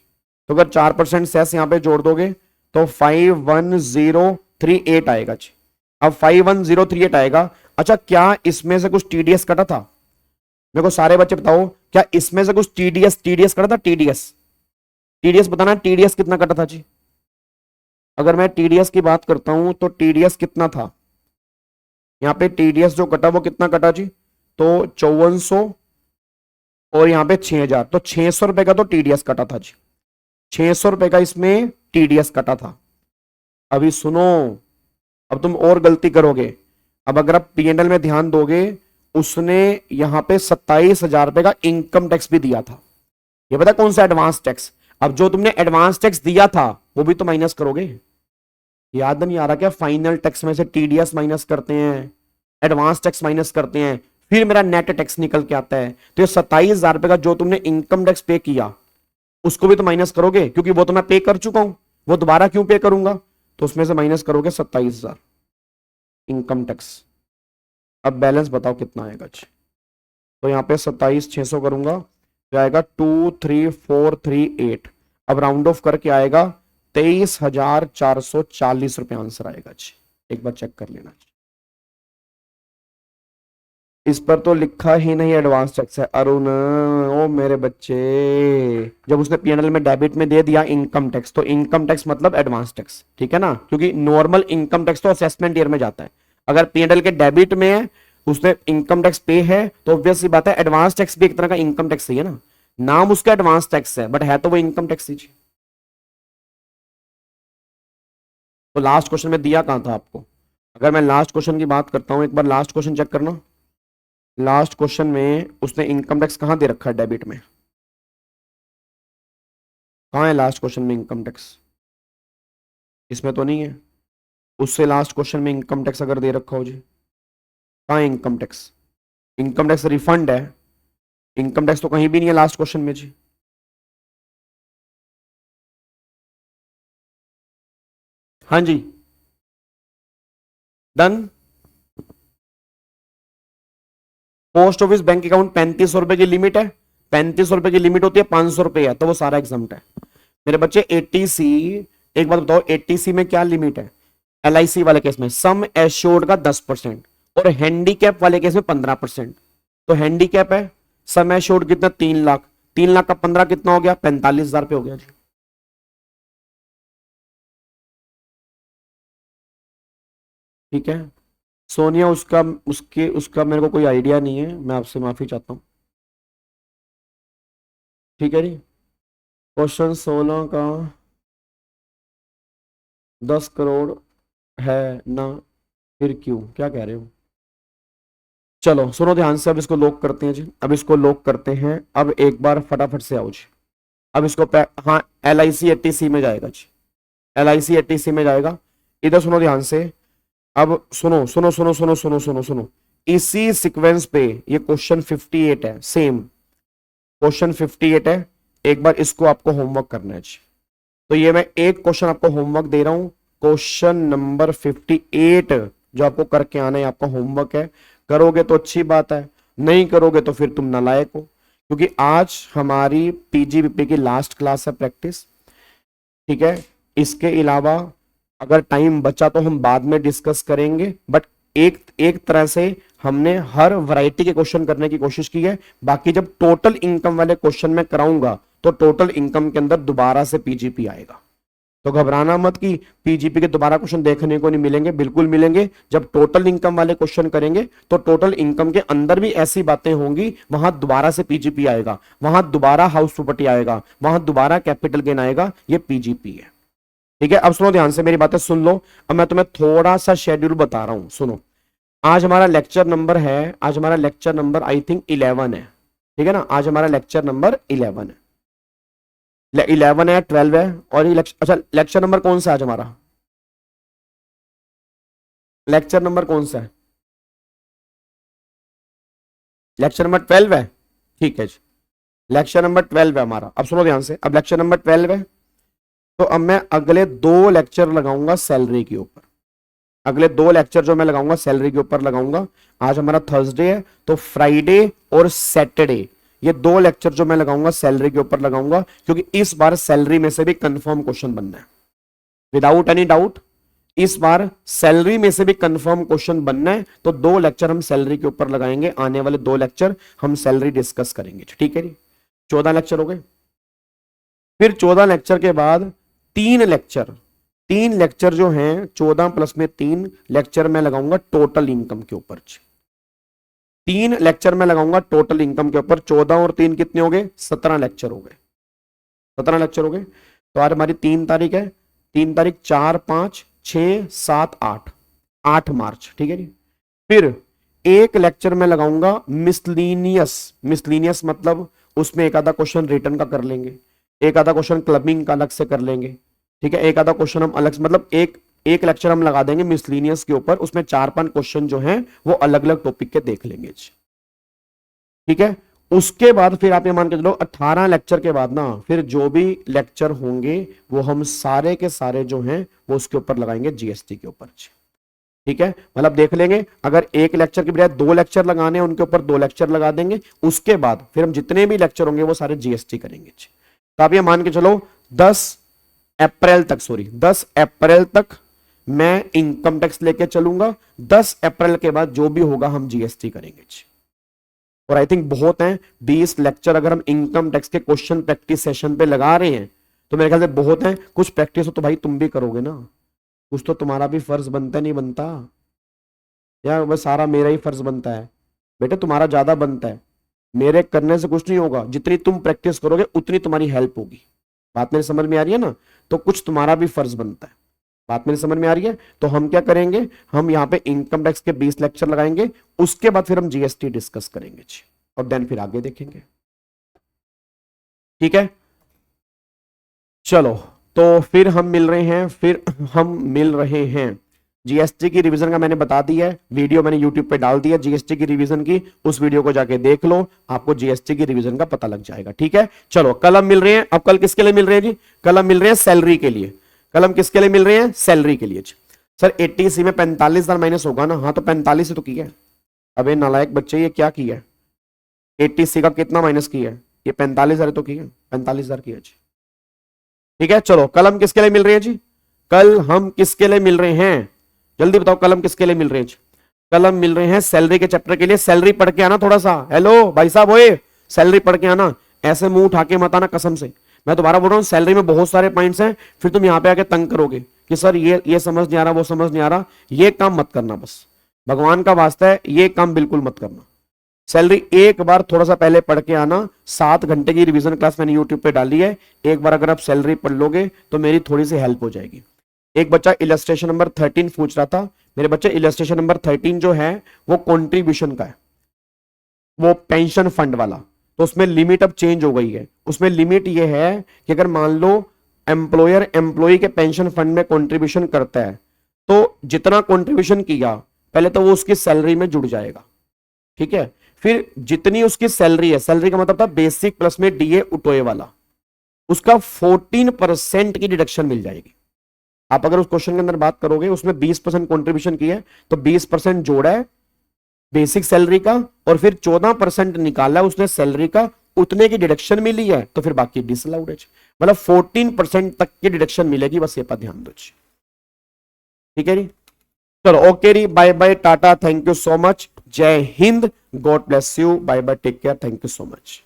B: अगर 4% सेस यहाँ पे जोड़ दोगे तो 5,1038 आएगा जी। अब 5,1038 आएगा। अच्छा, क्या इसमें से कुछ TDS कटा था? मेरे को सारे बच्चे बताओ, क्या इसमें से कुछ TDS कटा था? TDS बताना, TDS कितना कटा था जी? अगर मैं TDS की बात करता हूं तो TDS कितना था यहाँ पे? TDS जो कटा वो कितना कटा जी? तो 5,400 और यहाँ पे 6,000, तो 600 रुपए का तो TDS कटा था जी, 600 रुपए का इसमें TDS कटा था। अभी सुनो, अब तुम और गलती करोगे। अब अगर आप P&L में ध्यान दोगे, उसने यहां पे 27,000 रुपए का इनकम टैक्स भी दिया था। ये पता कौन सा? Advance tax. अब जो तुमने एडवांस टैक्स दिया था वो भी तो माइनस करोगे। याद नहीं आ रहा क्या? फाइनल टैक्स में से TDS माइनस करते हैं, एडवांस टैक्स माइनस करते हैं, फिर मेरा नेट टैक्स निकल के आता है। तो ये 27,000 रुपए का जो तुमने इनकम टैक्स पे किया उसको भी तो माइनस करोगे, क्योंकि वो तो मैं पे कर चुका हूं, वो दोबारा क्यों पे करूंगा? तो उसमें से माइनस करोगे 27,000। Income tax. अब बैलेंस बताओ कितना आएगा जी। तो यहाँ पे 27,600 करूंगा तो आएगा 23,438। अब राउंड ऑफ करके आएगा 23,440 रुपये आंसर आएगा जी। एक बार चेक कर लेना जी। इस पर तो लिखा ही नहीं एडवांस टैक्स है अरुण। ओ मेरे बच्चे, जब उसने पीएनएल में डेबिट में दे दिया इनकम टैक्स, तो इनकम टैक्स मतलब एडवांस टैक्स, ठीक है ना, क्योंकि नॉर्मल इनकम टैक्स तो असेसमेंट ईयर में जाता है। अगर पीएनएल के डेबिट में है, उसने इनकम टैक्स पे है, तो ऑब्वियस सी बात है एडवांस टैक्स भी एक तरह का इनकम टैक्स ही है ना। नाम उसका एडवांस टैक्स है बट है तो वो इनकम टैक्स ही। तो लास्ट क्वेश्चन में दिया कहां था आपको? अगर मैं लास्ट क्वेश्चन की बात करता हूं, एक बार लास्ट क्वेश्चन चेक करना। लास्ट क्वेश्चन में उसने इनकम टैक्स कहां दे रखा है डेबिट में? कहां है लास्ट क्वेश्चन में इनकम टैक्स? इसमें तो नहीं है। उससे लास्ट क्वेश्चन में इनकम टैक्स अगर दे रखा हो जी, कहां है income tax? Income tax refund है, इनकम टैक्स तो कहीं भी नहीं है लास्ट क्वेश्चन में जी। हाँ जी, done. Post office bank account 3500 रुपए की लिमिट है, 3500 रुपए की लिमिट होती है, 500 रुपए है, तो वो सारा एग्जाम्प्ट है मेरे बच्चे। 80C, एक बात बताओ 80C में क्या लिमिट है? एलआईसी वाले केस में सम एश्योर्ड का 10% और हैंडीकैप वाले केस में 15%। तो हैंडीकैप है, सम एश्योर्ड कितना? 3 लाख, 3 लाख का 15 कितना हो गया? 45,000 रुपये हो गया जी। ठीक है सोनिया, उसका मेरे को कोई आइडिया नहीं है, मैं आपसे माफी चाहता हूँ। ठीक है जी। क्वेश्चन 16 का 10 करोड़ है ना, फिर क्यों, क्या कह रहे हो? चलो सुनो ध्यान से, अब इसको लॉक करते हैं जी, अब इसको लॉक करते हैं। अब एक बार फटाफट से आओ जी। अब इसको हाँ LIC 80C में जाएगा जी, LIC 80C में जाएगा। इधर सुनो ध्यान से। अब सुनो सुनो सुनो सुनो सुनो सुनो सुनो, इसी सीक्वेंस पे ये क्वेश्चन 58 है, सेम क्वेश्चन 58 है। एक बार इसको आपको होमवर्क करना है जी। तो ये मैं एक क्वेश्चन आपको होमवर्क दे रहा हूं, क्वेश्चन नंबर 58 जो आपको करके आना है, आपका होमवर्क है। करोगे तो अच्छी बात है, नहीं करोगे तो फिर तुम नालायक हो, क्योंकि आज हमारी PGBP की लास्ट क्लास है प्रैक्टिस। ठीक है, इसके अलावा अगर टाइम बचा तो हम बाद में डिस्कस करेंगे, बट एक एक तरह से हमने हर वैरायटी के क्वेश्चन करने की कोशिश की है। बाकी जब टोटल इनकम वाले क्वेश्चन में कराऊंगा तो टोटल इनकम के अंदर दोबारा से PGP आएगा। तो घबराना मत कि PGP के दोबारा क्वेश्चन देखने को नहीं मिलेंगे, बिल्कुल मिलेंगे। जब टोटल इनकम वाले क्वेश्चन करेंगे तो टोटल इनकम के अंदर भी ऐसी बातें होंगी, वहां दोबारा से PGP आएगा, वहां दोबारा हाउस प्रॉपर्टी आएगा, वहां दोबारा कैपिटल गेन आएगा। ये PGP है। ठीक है, अब सुनो ध्यान से, मेरी बातें सुन लो। अब मैं तुम्हें थोड़ा सा शेड्यूल बता रहा हूं, सुनो। आज हमारा लेक्चर नंबर है, आज हमारा लेक्चर नंबर आई थिंक 11 है। ठीक है ना, आज हमारा लेक्चर नंबर 11 है, 11 है, 12 है। और ये अच्छा लेक्चर नंबर कौन सा है आज हमारा? लेक्चर नंबर कौन सा है? लेक्चर नंबर 12 है। ठीक है जी, लेक्चर नंबर 12 है हमारा। अब सुनो ध्यान से, अब लेक्चर नंबर 12 है, तो अब मैं अगले 2 लेक्चर लगाऊंगा सैलरी के ऊपर। अगले 2 लेक्चर जो मैं लगाऊंगा सैलरी के ऊपर लगाऊंगा। आज हमारा थर्सडे है, तो फ्राइडे और सैटरडे ये 2 लेक्चर जो मैं लगाऊंगा सैलरी के ऊपर लगाऊंगा, क्योंकि इस बार सैलरी में से भी कंफर्म क्वेश्चन बनना है, विदाउट एनी डाउट। इस बार सैलरी में से भी कंफर्म क्वेश्चन बनना है, तो 2 लेक्चर हम सैलरी के ऊपर लगाएंगे। आने वाले 2 लेक्चर हम सैलरी डिस्कस करेंगे। ठीक है जी, 14 लेक्चर हो गए। फिर 14 लेक्चर के बाद 3 लेक्चर जो हैं, 14 प्लस में 3 लेक्चर मैं लगाऊंगा टोटल इनकम के ऊपर। 3 लेक्चर में लगाऊंगा टोटल इनकम के ऊपर। 14 और 3 कितने हो गए? 17 लेक्चर हो गए, 17 लेक्चर हो गए। तो आज हमारी 3 तारीख है, 3 तारीख 4, 5, 6, 7, 8, 8 मार्च। ठीक है जी। फिर एक लेक्चर में लगाऊंगा मिसलीनियस। मिसलीनियस मतलब उसमें एक आधा क्वेश्चन रिटर्न का कर लेंगे, एक आधा क्वेश्चन क्लबिंग का अलग से कर लेंगे। ठीक है, एक आधा क्वेश्चन हम अलग से, मतलब एक लेक्चर हम लगा देंगे मिसलीनियस के ऊपर, उसमें 4-5 क्वेश्चन जो हैं वो अलग अलग टॉपिक के देख लेंगे। ठीक है, उसके बाद फिर आप ये मान के चलो 18 लेक्चर के बाद ना, फिर जो भी लेक्चर होंगे वो हम सारे के सारे जो हैं वो उसके ऊपर लगाएंगे GST के ऊपर। ठीक है, मतलब देख लेंगे, अगर एक लेक्चर के बजाय 2 लेक्चर लगाने हैं, उनके ऊपर 2 लेक्चर लगा देंगे, उसके बाद फिर हम जितने भी लेक्चर होंगे वो सारे जीएसटी करेंगे। तो आप ये मान के चलो 10 अप्रैल तक, सॉरी 10 अप्रैल तक मैं इनकम टैक्स लेके चलूंगा, 10 अप्रैल के बाद जो भी होगा हम जीएसटी करेंगे। और आई थिंक बहुत हैं 20 लेक्चर अगर हम इनकम टैक्स के क्वेश्चन प्रैक्टिस सेशन पे लगा रहे हैं तो मेरे ख्याल से बहुत हैं। कुछ प्रैक्टिस हो तो भाई तुम भी करोगे ना, कुछ तो तुम्हारा भी फर्ज बनता नहीं बनता, या वह सारा मेरा ही फर्ज बनता है? बेटे तुम्हारा ज्यादा बनता है, मेरे करने से कुछ नहीं होगा, जितनी तुम प्रैक्टिस करोगे उतनी तुम्हारी हेल्प होगी। बात मेरी समझ में आ रही है ना? तो कुछ तुम्हारा भी फर्ज बनता है। बात मेरी समझ में आ रही है? तो हम क्या करेंगे, हम यहाँ पे इनकम टैक्स के 20 लेक्चर लगाएंगे, उसके बाद फिर हम जीएसटी डिस्कस करेंगे और देन फिर आगे देखेंगे। ठीक है, चलो तो फिर हम मिल रहे हैं जीएसटी की रिवीजन का मैंने बता दिया है, वीडियो मैंने यूट्यूब पे डाल दिया जीएसटी की रिवीजन की, उस वीडियो को जाके देख लो, आपको जीएसटी की रिवीजन का पता लग जाएगा। ठीक है, चलो कल हम मिल रहे हैं। अब कल किसके लिए मिल रहे हैं जी? कल हम मिल रहे हैं सैलरी के लिए। कल हम किसके लिए मिल रहे हैं? सैलरी के लिए। सर 80C में 45,000 माइनस होगा ना? हाँ तो 45 ही तो किया है। अबे नालायक बच्चे ये क्या किया है? 80C का कितना माइनस किया है? ये 45,000 तो किया, 45,000 किया जी। ठीक है, चलो कल हम किसके लिए मिल रहे हैं जी? कल हम किसके लिए मिल रहे हैं? जल्दी बताओ, कल हम किसके लिए मिल रहे हैं? कल हम मिल रहे हैं सैलरी के चैप्टर के लिए। सैलरी पढ़ के आना थोड़ा सा। हेलो भाई साहब, ओए सैलरी पढ़ के आना, ऐसे मुंह उठा के मत आना कसम से। मैं दोबारा बोल रहा हूं, सैलरी में बहुत सारे पॉइंट्स हैं, फिर तुम यहां पे आके तंग करोगे कि सर ये समझ नहीं आ रहा, वो समझ नहीं आ रहा। ये काम मत करना, बस भगवान का वास्ता है, ये काम बिल्कुल मत करना। सैलरी एक बार थोड़ा सा पहले पढ़ के आना। 7 घंटे की रिवीजन क्लास मैंने यूट्यूब पे डाली है, एक बार अगर आप सैलरी पढ़ लोगे तो मेरी थोड़ी सी हेल्प हो जाएगी। एक बच्चा इलस्ट्रेशन नंबर 13 पूछ रहा था। मेरे बच्चे इलस्ट्रेशन नंबर 13 जो है वो कंट्रीब्यूशन का है, वो पेंशन फंड वाला। तो उसमें लिमिट अब चेंज हो गई है। उसमें लिमिट ये है कि अगर मान लो एम्प्लॉयर एम्प्लॉय के पेंशन फंड में कंट्रीब्यूशन करता है तो जितना कंट्रीब्यूशन किया पहले तो वो उसकी सैलरी में जुड़ जाएगा। ठीक है, फिर जितनी उसकी सैलरी है, सैलरी का मतलब था बेसिक प्लस में डीए उठोए वाला, उसका 14% की डिडक्शन मिल जाएगी। आप अगर उस क्वेश्चन के अंदर बात करोगे, उसमें 20% कंट्रीब्यूशन किया है तो 20% जोड़ा है बेसिक सैलरी का, और फिर 14% निकाला है उसने सैलरी का, उतने की डिडक्शन मिली है, तो फिर बाकी डिसअलाउड है। मतलब 14% तक की डिडक्शन मिलेगी, बस ये पर ध्यान दो। ठीक है जी, चलो ओके री, bye bye, tata, thank you so much, जय हिंद, God bless you, bye bye, take care, thank you so much.